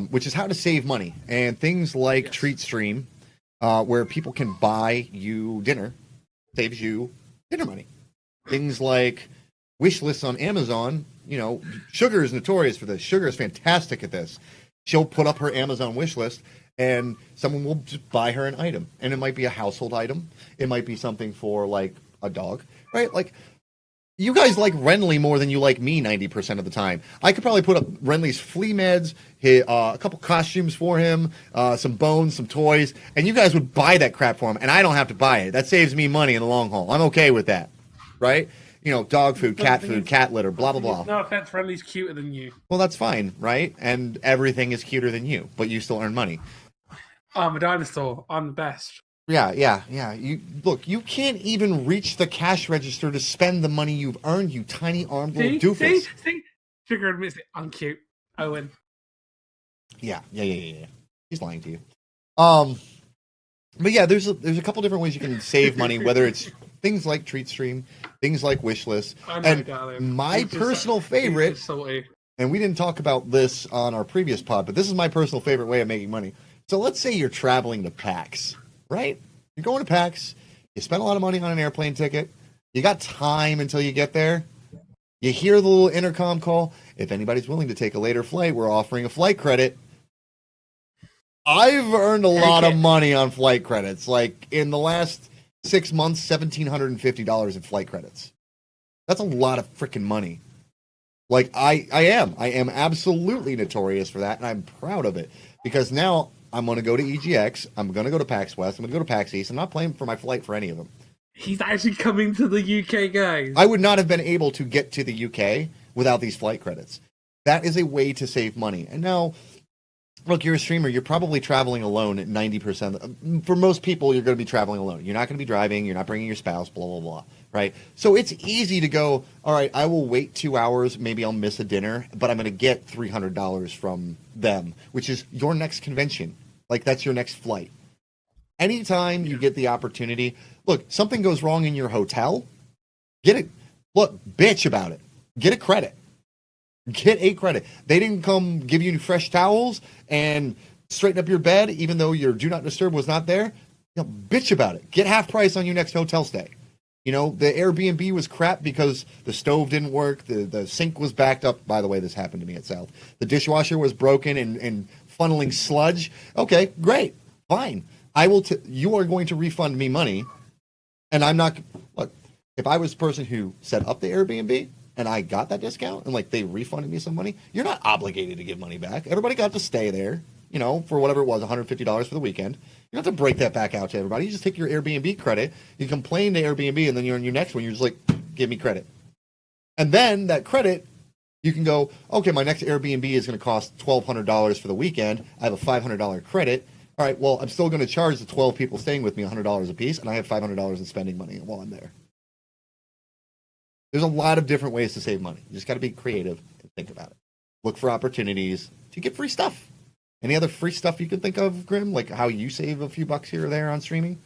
A: which is how to save money and things like Treat Stream, where people can buy you dinner, saves you dinner money. Things like wish lists on Amazon. You know, Sugar is notorious for this. Sugar is fantastic at this. She'll put up her Amazon wish list, and someone will just buy her an item, and it might be a household item. It might be something for like a dog, right? Like, you guys like Renly more than you like me 90% of the time. I could probably put up Renly's flea meds, a couple costumes for him, some bones, some toys, and you guys would buy that crap for him, and I don't have to buy it. That saves me money in the long haul. I'm okay with that, right? You know, dog food, cat litter, blah, blah, blah.
B: No offense, Renly's cuter than you.
A: Well, that's fine, right? And everything is cuter than you, but you still earn money.
B: I'm a dinosaur. I'm the best.
A: Yeah. You look, you can't even reach the cash register to spend the money you've earned, you tiny armed little doofus.
B: See? Sugar admits it. I'm cute. Owen.
A: Yeah. He's lying to you. But yeah, there's a couple different ways you can save money, whether it's things like Treat Stream, things like Wishlist, and my personal favorite. And we didn't talk about this on our previous pod, but this is my personal favorite way of making money. So let's say you're traveling to PAX, right? You're going to PAX. You spend a lot of money on an airplane ticket. You got time until you get there. You hear the little intercom call. If anybody's willing to take a later flight, we're offering a flight credit. I've earned a lot of money on flight credits. Like in the last 6 months, $1,750 in flight credits. That's a lot of freaking money. Like I am absolutely notorious for that, and I'm proud of it because now I'm going to go to EGX. I'm going to go to PAX West. I'm going to go to PAX East. I'm not paying for my flight for any of them.
B: He's actually coming to the UK, guys.
A: I would not have been able to get to the UK without these flight credits. That is a way to save money. And now, look, you're a streamer. You're probably traveling alone at 90%. For most people, you're going to be traveling alone. You're not going to be driving. You're not bringing your spouse, blah, blah, blah, right? So it's easy to go, all right, I will wait 2 hours. Maybe I'll miss a dinner, but I'm going to get $300 from them, which is your next convention. Like, that's your next flight. Anytime you get the opportunity, look, something goes wrong in your hotel, get it. Look, bitch about it. Get a credit. Get a credit. They didn't come give you fresh towels and straighten up your bed, even though your do not disturb was not there. You know, bitch about it. Get half price on your next hotel stay. You know, the Airbnb was crap because the stove didn't work. The sink was backed up. By the way, this happened to me at South. The dishwasher was broken and funneling sludge. Okay, great. Fine. You are going to refund me money, and I'm not. Look, if I was the person who set up the Airbnb and I got that discount and like they refunded me some money, you're not obligated to give money back. Everybody got to stay there, you know, for whatever it was, $150 for the weekend. You don't have to break that back out to everybody. You just take your Airbnb credit, you complain to Airbnb, and then you're on your next one. You're just like, give me credit, and then that credit. You can go, okay, my next Airbnb is going to cost $1,200 for the weekend. I have a $500 credit. All right, well, I'm still going to charge the 12 people staying with me $100 a piece, and I have $500 in spending money while I'm there. There's a lot of different ways to save money. You just got to be creative and think about it. Look for opportunities to get free stuff. Any other free stuff you can think of, Grim? Like how you save a few bucks here or there on streaming?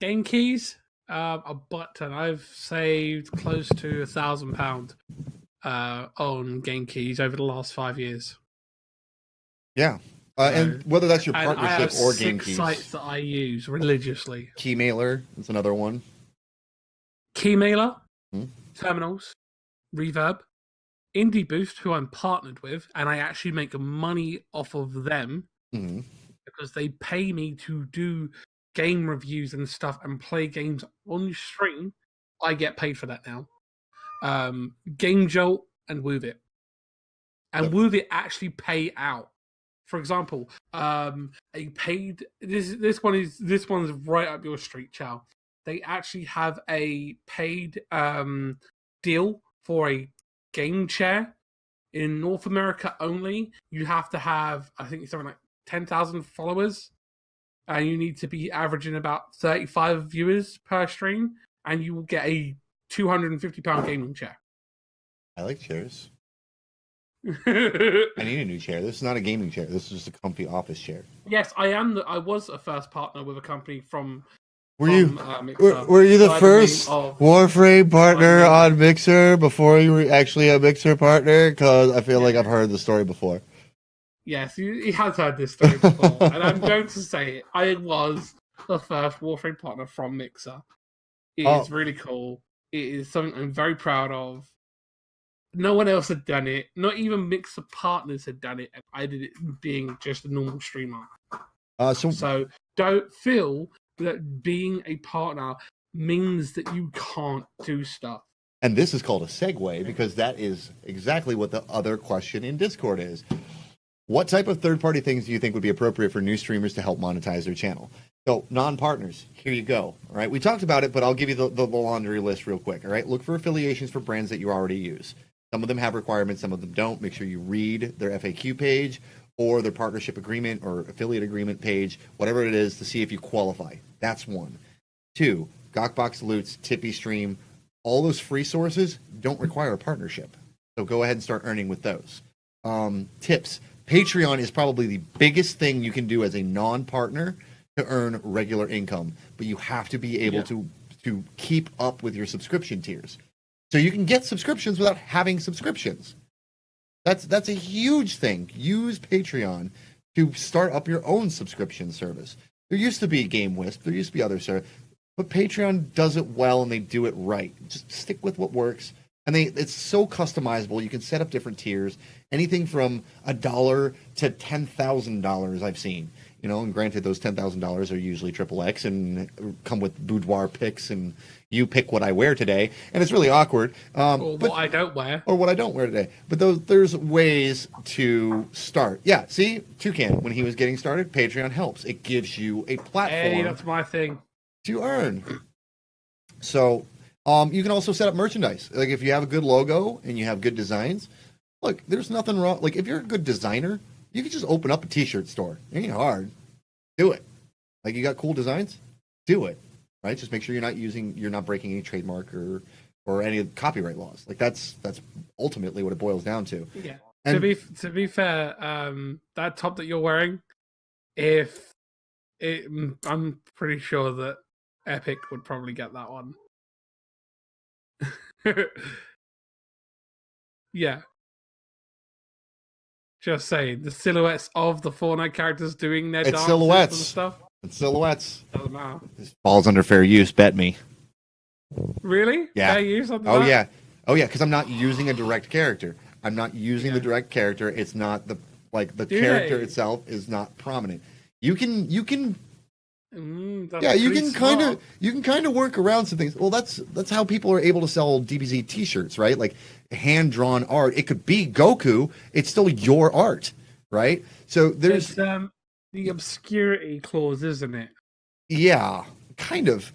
B: Game keys, a button. I've saved close to £1,000 on game keys over the last 5 years.
A: Yeah. And whether that's your partnership or game keys.
B: Sites that I use religiously.
A: Keymailer is another one.
B: Keymailer, Terminals, Reverb, Indie Boost, who I'm partnered with, and I actually make money off of them because they pay me to do game reviews and stuff and play games on stream. I get paid for that now. Game Jolt and Woovit. And Woovit actually pay out. For example, a paid this one's right up your street, Chow. They actually have a paid deal for a game chair in North America only. You have to have, I think it's something like 10,000 followers, and you need to be averaging about 35 viewers per stream, and you will get a £250 gaming chair.
A: I like chairs. I need a new chair. This is not a gaming chair. This is just a comfy office chair.
B: Yes, I am. I was a first partner with a company from
A: Were you
B: Mixer
A: were you the
B: by the name
A: first
B: of
A: Warframe partner
B: Monetization.
A: on Mixer before you were actually a Mixer partner? Because I feel like I've heard the story before.
B: Yes, he has heard this story before, and I'm going to say it. I was the first Warframe partner from Mixer. It
A: Oh,
B: is really cool. It is something I'm very proud of. No one else had done it. Not even Mixer partners had done it. And I did it being just a normal streamer.
A: so
B: So don't feel that being a partner means that you can't do stuff.
A: and this is called a segue because that is exactly what the other question in Discord is. What type of third-party things do you think would be appropriate for new streamers to help monetize their channel? So, non-partners, here you go. All right, we talked about it, but I'll give you the laundry list real quick. All right, look for affiliations for brands that you already use. Some of them have requirements, some of them don't. Make sure you read their FAQ page or their partnership agreement or affiliate agreement page, whatever it is, to see if you qualify. That's one. Two, Gawkbox Loots, Tippy Stream, all those free sources don't require a partnership. So go ahead and start earning with those. Tips. Patreon is probably the biggest thing you can do as a non-partner to earn regular income, but you have to be able to keep up with your subscription tiers. So you can get subscriptions without having subscriptions. That's a huge thing. Use Patreon to start up your own subscription service. There used to be Game Wisp, there used to be other services, but Patreon does it well and they do it right. Just stick with what works. And it's so customizable. You can set up different tiers, anything from $1 to $10,000 I've seen. You know, and granted, those $10,000 are usually XXX and come with boudoir picks, and you pick what I wear today, and it's really awkward.
B: Or what I don't wear.
A: Or what I don't wear today. But there's ways to start. Yeah, see, Toucan, when he was getting started, Patreon helps. It gives you a platform.
B: Hey, that's my thing.
A: To earn. So you can also set up merchandise. Like if you have a good logo and you have good designs, look, there's nothing wrong. Like if you're a good designer, you can just open up a t-shirt store. It ain't hard. Do it. Like you got cool designs? Do it. Right? Just make sure you're not breaking any trademark or any copyright laws. Like that's ultimately what it boils down to.
B: Yeah.
A: And
B: to be fair, that top that you're wearing, I'm pretty sure that Epic would probably get that one. Yeah. Just saying, the silhouettes of the Fortnite characters doing their dances
A: silhouettes.
B: and stuff.
A: It's silhouettes.
B: Doesn't matter.
A: This falls under fair use, bet me.
B: Really?
A: Yeah.
B: Fair use on
A: Oh
B: that?
A: yeah, because I'm not using a direct character. I'm not using the direct character. It's not the character itself is not prominent. You can you can kind of work around some things. Well, that's how people are able to sell DBZ T-shirts, right? Like hand drawn art. It could be Goku. It's still your art, right? So there's
B: the obscurity clause, isn't it?
A: Yeah, kind of.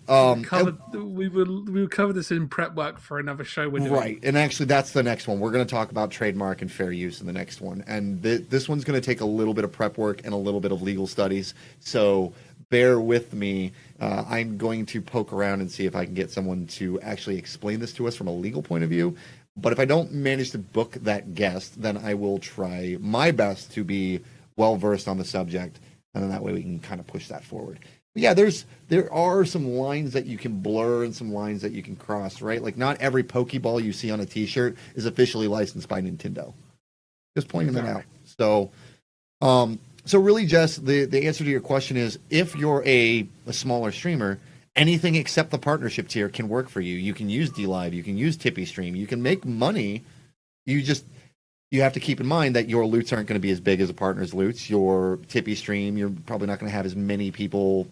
B: We will cover this in prep work for another show we're doing.
A: Right, and actually that's the next one. We're going to talk about trademark and fair use in the next one, and this one's going to take a little bit of prep work and a little bit of legal studies. So bear with me. I'm going to poke around and see if I can get someone to actually explain this to us from a legal point of view. But if I don't manage to book that guest, then I will try my best to be well versed on the subject, and then that way we can kind of push that forward. But yeah, there are some lines that you can blur and some lines that you can cross, right? Like not every Pokeball you see on a T-shirt is officially licensed by Nintendo. Just pointing that out. So really, Jess, the answer to your question is if you're a smaller streamer, anything except the partnership tier can work for you. You can use DLive, you can use Tippy Stream, you can make money. You have to keep in mind that your loots aren't going to be as big as a partner's loots. Your Tippy Stream, you're probably not going to have as many people,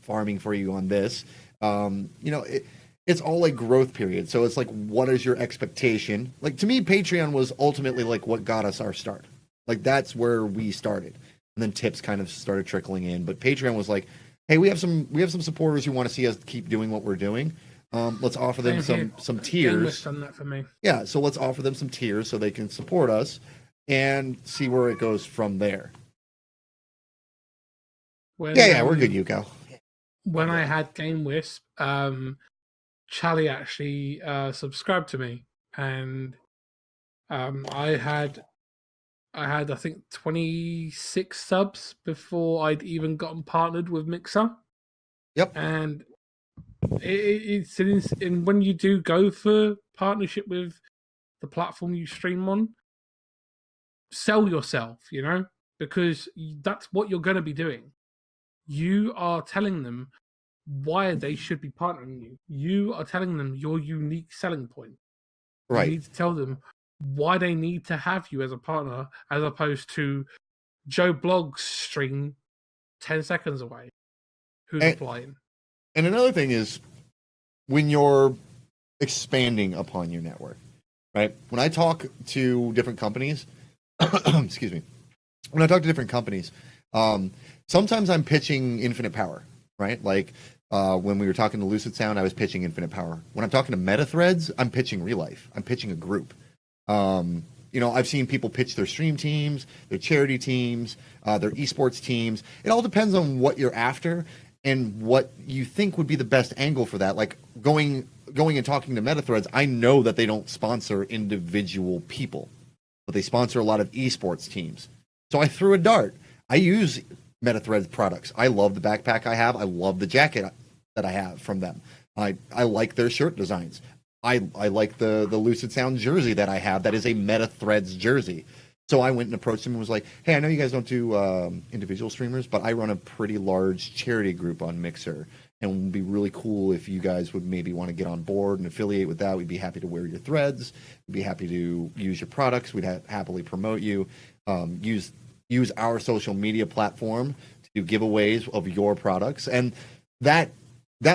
A: farming for you on this. It's all a growth period. So it's like, what is your expectation? Like to me, Patreon was ultimately like what got us our start. Like that's where we started. And then tips kind of started trickling in. But Patreon was like, hey, we have some supporters who want to see us keep doing what we're doing. Let's offer them some tiers.
B: Done that for me.
A: Yeah, so let's offer them some tiers so they can support us and see where it goes from there. We're good, Yuko.
B: When I had Game Wisp, Charlie actually subscribed to me, and I had I had, I think, 26 subs before I'd even gotten partnered with Mixer.
A: Yep.
B: And and when you do go for partnership with the platform you stream on, sell yourself, because that's what you're going to be doing. You are telling them why they should be partnering you. You are telling them your unique selling point. You
A: Right.
B: need to tell them why they need to have you as a partner, as opposed to Joe Blogg's stream 10 seconds away who's applying.
A: And another thing is when you're expanding upon your network, right? When I talk to different companies, excuse me, when I talk to different companies, sometimes I'm pitching infinite power, right? Like when we were talking to Lucid Sound, I was pitching infinite power. When I'm talking to Meta Threads, I'm pitching real life. I'm pitching a group. I've seen people pitch their stream teams, their charity teams, their esports teams. It all depends on what you're after and what you think would be the best angle for that. Like going and talking to Meta Threads, I know that they don't sponsor individual people, but they sponsor a lot of esports teams. So I threw a dart. I use Meta Threads products. I love the backpack I have. I love the jacket that I have from them. I like their shirt designs. I like the Lucid Sound jersey that I have. That is a Meta Threads jersey. So I went and approached them and was like, hey, I know you guys don't do individual streamers, but I run a pretty large charity group on Mixer. And it would be really cool if you guys would maybe want to get on board and affiliate with that. We'd be happy to wear your threads. We'd be happy to use your products. We'd happily promote you. Use our social media platform to do giveaways of your products. And that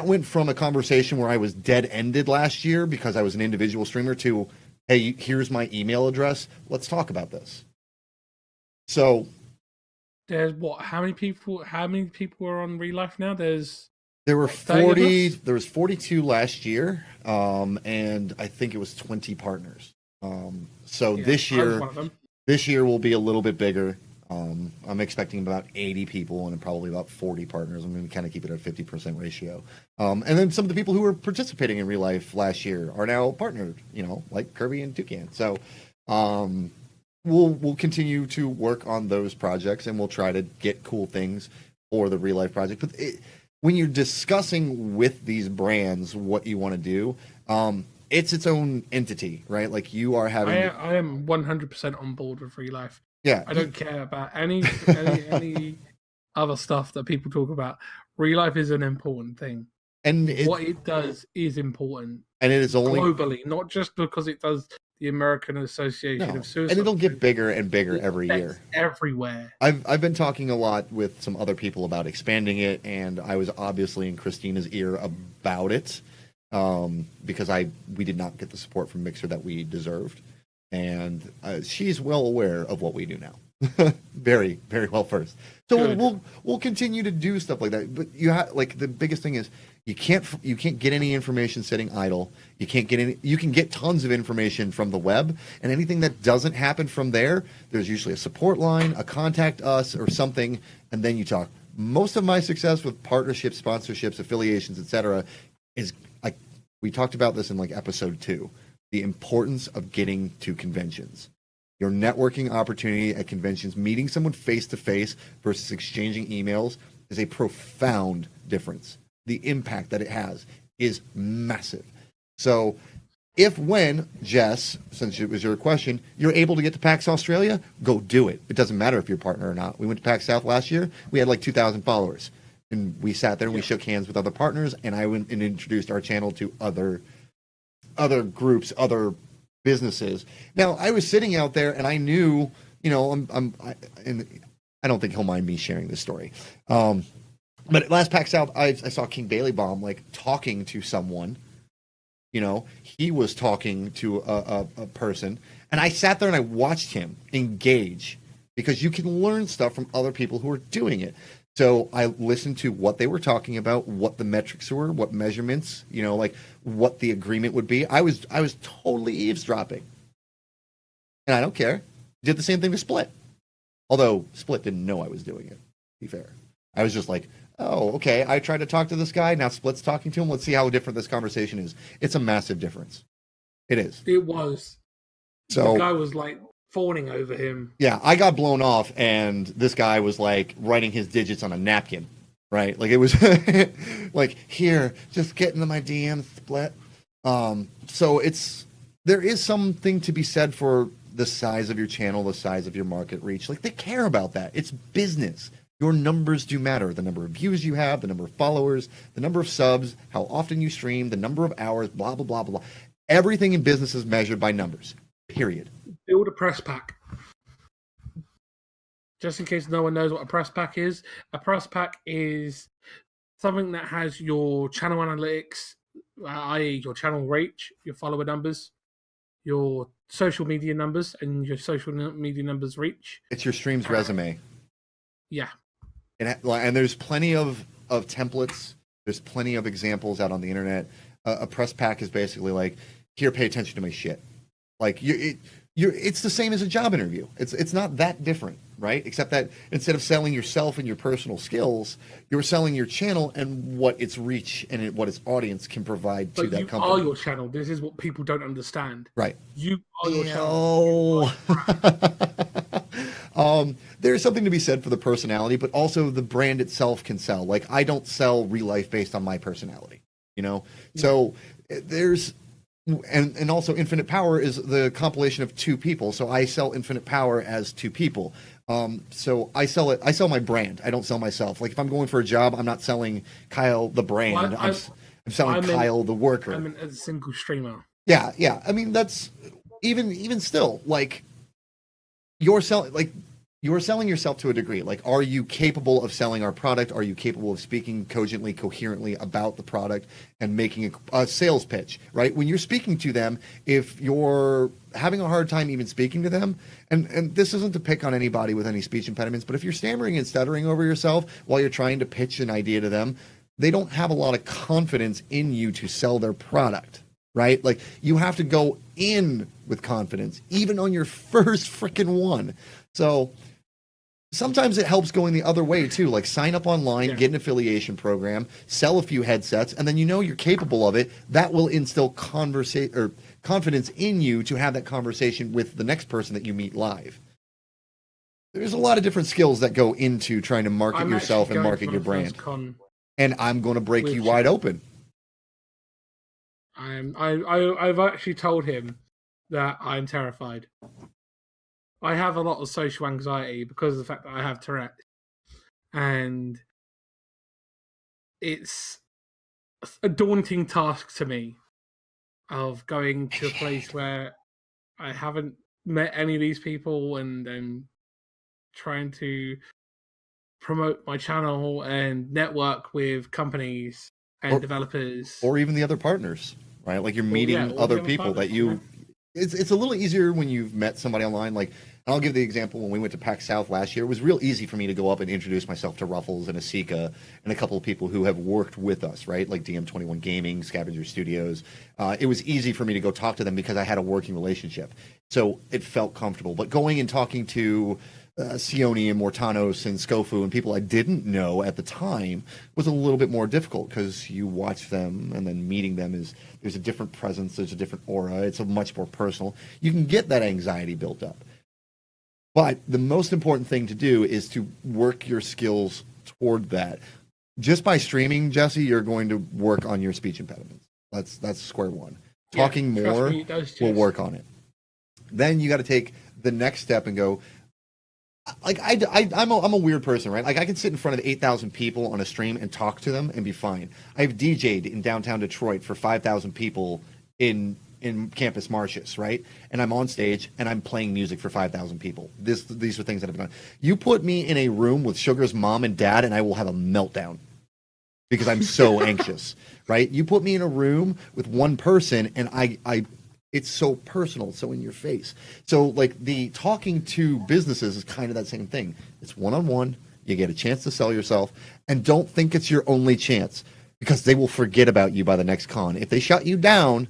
A: went from a conversation where I was dead-ended last year because I was an individual streamer to, hey, here's my email address. Let's talk about this. So
B: there's how many people are on Real Life now?
A: There were 40. There was 42 last year, and I think it was 20 partners. This year will be a little bit bigger. I'm expecting about 80 people and probably about 40 partners. I'm going to kind of keep it at a 50% ratio. And then some of the people who were participating in Real Life last year are now partnered, like Kirby and Toucan. So we'll continue to work on those projects, and we'll try to get cool things for the Real Life project. But when you're discussing with these brands what you want to do, it's its own entity, right? Like you are having.
B: I am 100% on board with Real Life.
A: Yeah,
B: I don't care about any other stuff that people talk about. Real Life is an important thing, and what it does is important,
A: and it is only
B: globally, not just because it does the American Association of Suicide.
A: And it'll get bigger and bigger every year,
B: everywhere.
A: I've been talking a lot with some other people about expanding it, and I was obviously in Christina's ear about it because we did not get the support from Mixer that we deserved. And she's well aware of what we do now, very, very well first. So we'll continue to do stuff like that. But the biggest thing is you can't get any information sitting idle. You can get tons of information from the web, and anything that doesn't happen from there, there's usually a support line, a contact us or something, and then you talk. Most of my success with partnerships, sponsorships, affiliations, etc., is we talked about this in episode 2. The importance of getting to conventions. Your networking opportunity at conventions, meeting someone face-to-face versus exchanging emails is a profound difference. The impact that it has is massive. So when, Jess, since it was your question, you're able to get to PAX Australia, go do it. It doesn't matter if you're a partner or not. We went to PAX South last year. We had 2,000 followers. And we sat there and we shook hands with other partners, and I went and introduced our channel to other groups, other businesses. Now, I was sitting out there, and I knew, and I don't think he'll mind me sharing this story. But at last PAX South, I saw King Bailey Bomb talking to someone. He was talking to a person, and I sat there and I watched him engage because you can learn stuff from other people who are doing it. So I listened to what they were talking about, what the metrics were, what measurements, what the agreement would be. I was totally eavesdropping. And I don't care. Did the same thing to Split. Although Split didn't know I was doing it, to be fair. I was just like, oh, okay, I tried to talk to this guy. Now Split's talking to him. Let's see how different this conversation is. It's a massive difference. It is.
B: It was. So the guy was fawning over him.
A: Yeah, I got blown off, and this guy was like writing his digits on a napkin, right? Like it was like, here, just get into my DM split. So there is something to be said for the size of your channel, the size of your market reach. Like, they care about that. It's business. Your numbers do matter. The number of views you have, the number of followers, the number of subs, how often you stream, the number of hours, blah, blah, blah, blah, blah. Everything in business is measured by numbers, period.
B: Build a press pack. Just in case no one knows what a press pack is, a press pack is something that has your channel analytics, i.e. your channel reach, your follower numbers, your social media numbers, and your social media numbers reach.
A: It's your stream's resume.
B: Yeah.
A: And there's plenty of templates. There's plenty of examples out on the internet. A press pack is basically like, here, pay attention to my shit. Like, it's the same as a job interview. It's not that different, right? Except that instead of selling yourself and your personal skills, you're selling your channel and what its reach and what its audience can provide to that company.
B: You are your channel. This is what people don't understand.
A: Right.
B: You are your channel.
A: There's something to be said for the personality, but also the brand itself can sell. Like, I don't sell real life based on my personality, you know? Yeah. So there's... And also Infinite Power is the compilation of two people. So I sell Infinite Power as two people. So I sell my brand. I don't sell myself. Like, if I'm going for a job, I'm not selling Kyle the brand. I'm selling Kyle the worker.
B: I'm a single streamer.
A: Yeah. I mean, that's even still, like, you're selling yourself to a degree. Like, are you capable of selling our product? Are you capable of speaking cogently, coherently about the product and making a sales pitch, right? When you're speaking to them, if you're having a hard time even speaking to them, and this isn't to pick on anybody with any speech impediments, but if you're stammering and stuttering over yourself while you're trying to pitch an idea to them, they don't have a lot of confidence in you to sell their product, right? Like, you have to go in with confidence, even on your first freaking one. So sometimes it helps going the other way too, like sign up online, get an affiliation program, sell a few headsets, and then you're capable of it. That will instill confidence in you to have that conversation with the next person that you meet live. There's a lot of different skills that go into trying to market yourself and market your brand. And I'm going to break you wide open.
B: I've actually told him that I'm terrified. I have a lot of social anxiety because of the fact that I have Tourette's. And it's a daunting task to me of going to a place where I haven't met any of these people and then trying to promote my channel and network with companies and developers.
A: Or even the other partners, right? Like, you're meeting other people that you... Yeah. It's a little easier when you've met somebody online. Like, I'll give the example when we went to PAX South last year. It was real easy for me to go up and introduce myself to Ruffles and Asika and a couple of people who have worked with us, right? Like DM21 Gaming, Scavenger Studios. It was easy for me to go talk to them because I had a working relationship. So it felt comfortable. But going and talking to Sione and Mortanos and Scofu and people I didn't know at the time was a little bit more difficult because you watch them and then meeting them there's a different presence, there's a different aura, it's a much more personal. You can get that anxiety built up. But the most important thing to do is to work your skills toward that. Just by streaming, Jesse, you're going to work on your speech impediments. That's square one. Talking more will work on it. Then you got to take the next step and go, like, I'm a weird person, right? Like, I can sit in front of 8,000 people on a stream and talk to them and be fine. I've DJ'd in downtown Detroit for 5,000 people in Campus Martius, right? And I'm on stage and I'm playing music for 5,000 people. These are things that I've done. You put me in a room with Sugar's mom and dad and I will have a meltdown because I'm so anxious, right? You put me in a room with one person and I it's so personal, so in your face. So, like, the talking to businesses is kind of that same thing. It's one-on-one. You get a chance to sell yourself, and don't think it's your only chance because they will forget about you by the next con. If they shut you down,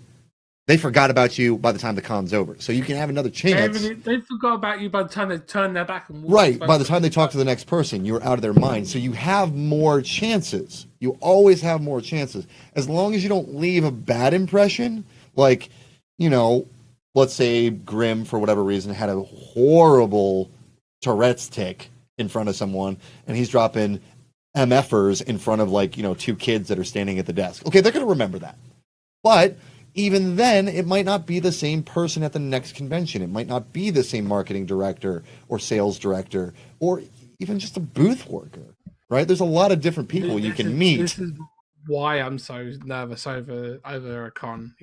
A: they forgot about you by the time the con's over. So you can have another chance.
B: They forgot about you by the time they turn their back and walk.
A: Right. By the time they talk to the next person, you're out of their mind. So you have more chances. You always have more chances. As long as you don't leave a bad impression, like let's say Grim, for whatever reason, had a horrible Tourette's tick in front of someone, and he's dropping MFers in front of, like, two kids that are standing at the desk. Okay, they're going to remember that. But even then, it might not be the same person at the next convention. It might not be the same marketing director or sales director or even just a booth worker, right? There's a lot of different people you can meet.
B: This is why I'm so nervous over a con,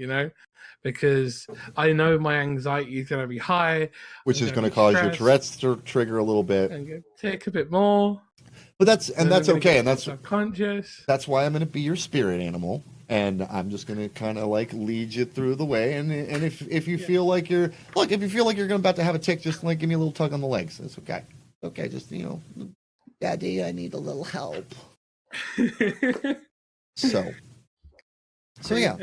B: because I know my anxiety is going to be high,
A: which is going to cause your Tourette's to trigger a little bit,
B: and take a bit more.
A: But that's okay, and that's
B: subconscious.
A: That's why I'm going to be your spirit animal, and I'm just going to kind of like lead you through the way. And if you feel like you're about to have a tick, just like give me a little tug on the legs. It's okay. Okay, just Daddy, I need a little help. So yeah.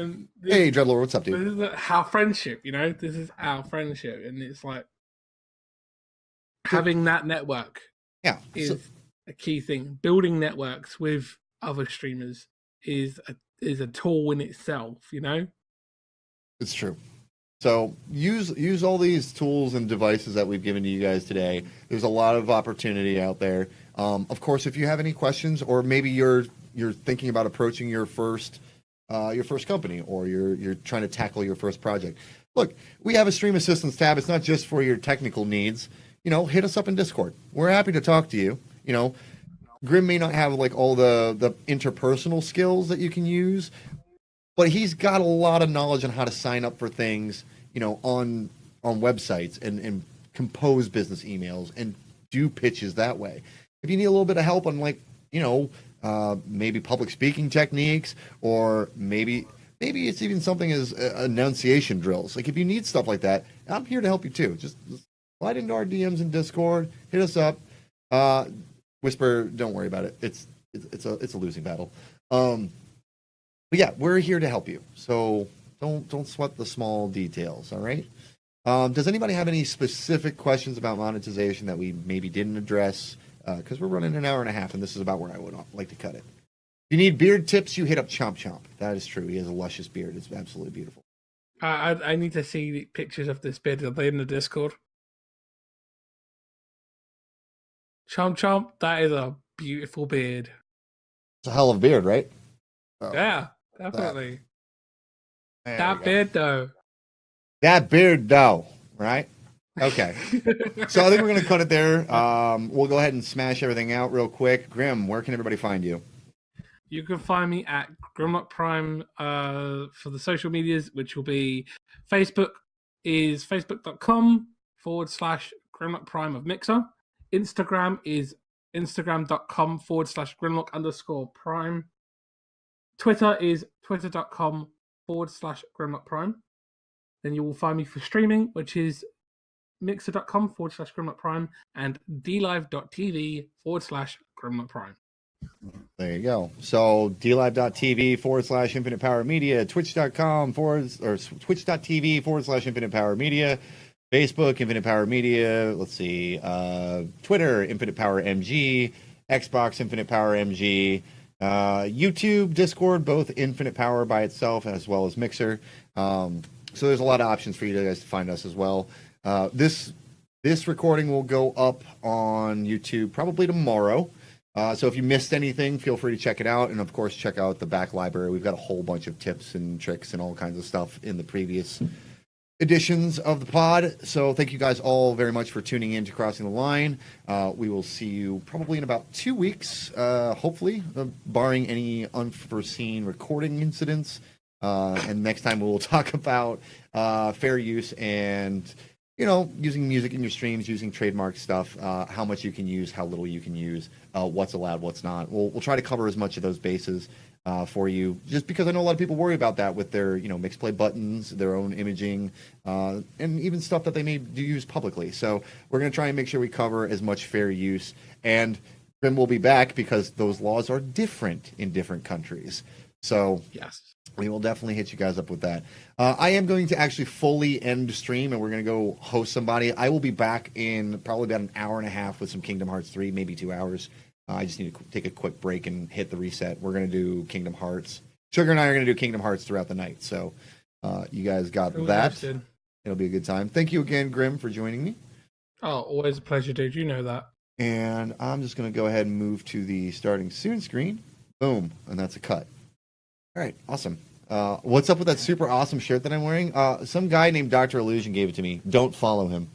A: Hey, Dreadlord, what's up, dude?
B: This is our friendship, This is our friendship, and it's like having that network.
A: Yeah,
B: is a key thing. Building networks with other streamers is a tool in itself.
A: It's true. So use all these tools and devices that we've given to you guys today. There's a lot of opportunity out there. Of course, if you have any questions, or maybe you're thinking about approaching your first company, or you're trying to tackle your first project, look, we have a stream assistance tab. It's not just for your technical needs. Hit us up in Discord. We're happy to talk to you. Grim may not have like all the interpersonal skills that you can use, but he's got a lot of knowledge on how to sign up for things, on websites and compose business emails and do pitches that way. If you need a little bit of help on, like, maybe public speaking techniques, or maybe it's even something as enunciation drills. Like, if you need stuff like that, I'm here to help you too. Just slide into our DMs in Discord, hit us up. Whisper, don't worry about it. It's a losing battle. But yeah, we're here to help you. So don't sweat the small details. All right. Does anybody have any specific questions about monetization that we maybe didn't address? Because we're running an hour and a half, and this is about where I would like to cut it. If you need beard tips, you hit up Chomp Chomp. That is true. He has a luscious beard. It's absolutely beautiful.
B: I need to see pictures of this beard. Are they in the Discord? Chomp Chomp, that is a beautiful beard.
A: It's a hell of a beard, right?
B: Oh, yeah, definitely. That beard, though.
A: That beard, though, right? Okay. So I think we're going to cut it there. We'll go ahead and smash everything out real quick. Grim, where can everybody find you?
B: You can find me at GrimlockePrime for the social medias, which will be Facebook is facebook.com/GrimlockePrime of Mixer. Instagram is instagram.com/Grimlock_Prime. Twitter is twitter.com/GrimlockPrime. Then you will find me for streaming, which is mixer.com/GrimlockPrime and dlive.tv/GrimlockPrime.
A: There you go. So dlive.tv/Infinite Power Media, twitch.tv/Infinite Power Media, Facebook, Infinite Power Media. Let's see. Twitter, Infinite Power MG. Xbox, Infinite Power MG. YouTube, Discord, both Infinite Power by itself as well as Mixer. So there's a lot of options for you guys to find us as well. This recording will go up on YouTube probably tomorrow. So if you missed anything, feel free to check it out. And of course, check out the back library. We've got a whole bunch of tips and tricks and all kinds of stuff in the previous editions of the pod. So thank you guys all very much for tuning in to Crossing the Line. We will see you probably in about 2 weeks, hopefully, barring any unforeseen recording incidents. And next time we will talk about fair use and, using music in your streams, using trademark stuff, how much you can use, how little you can use, what's allowed, what's not. We'll try to cover as much of those bases for you, just because I know a lot of people worry about that with their, mixed play buttons, their own imaging, and even stuff that they may use publicly. So we're going to try and make sure we cover as much fair use. And Grim will be back because those laws are different in different countries. So
B: yes,
A: we will definitely hit you guys up with that. I am going to actually fully end the stream, and we're going to go host somebody. I will be back in probably about an hour and a half with some Kingdom Hearts 3, maybe 2 hours. I just need to take a quick break and hit the reset. We're going to do Kingdom Hearts. Sugar and I are going to do Kingdom Hearts throughout the night. So you guys got that. It'll be a good time. Thank you again, Grim, for joining me.
B: Oh, always a pleasure, dude. You know that.
A: And I'm just going to go ahead and move to the starting soon screen. Boom. And that's a cut. All right. Awesome. What's up with that super awesome shirt that I'm wearing? Some guy named Dr. Illusion gave it to me. Don't follow him.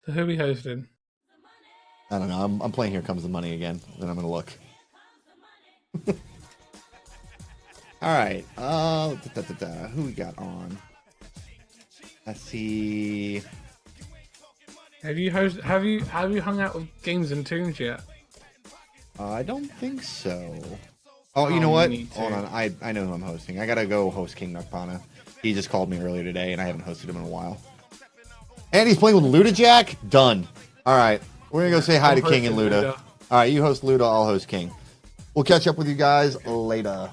B: So who are we hosting?
A: I don't know. I'm playing Here Comes the Money again. Then I'm going to look. All right. Who we got on? Let's see.
B: Have you hung out with Games and Tunes yet?
A: I don't think so. Oh, you know what? Hold on. I know who I'm hosting. I gotta go host King Nukpana. He just called me earlier today, and I haven't hosted him in a while. And he's playing with Luda Jack? Done. All right. We're gonna go say hi to King and Luda. All right, you host Luda, I'll host King. We'll catch up with you guys later.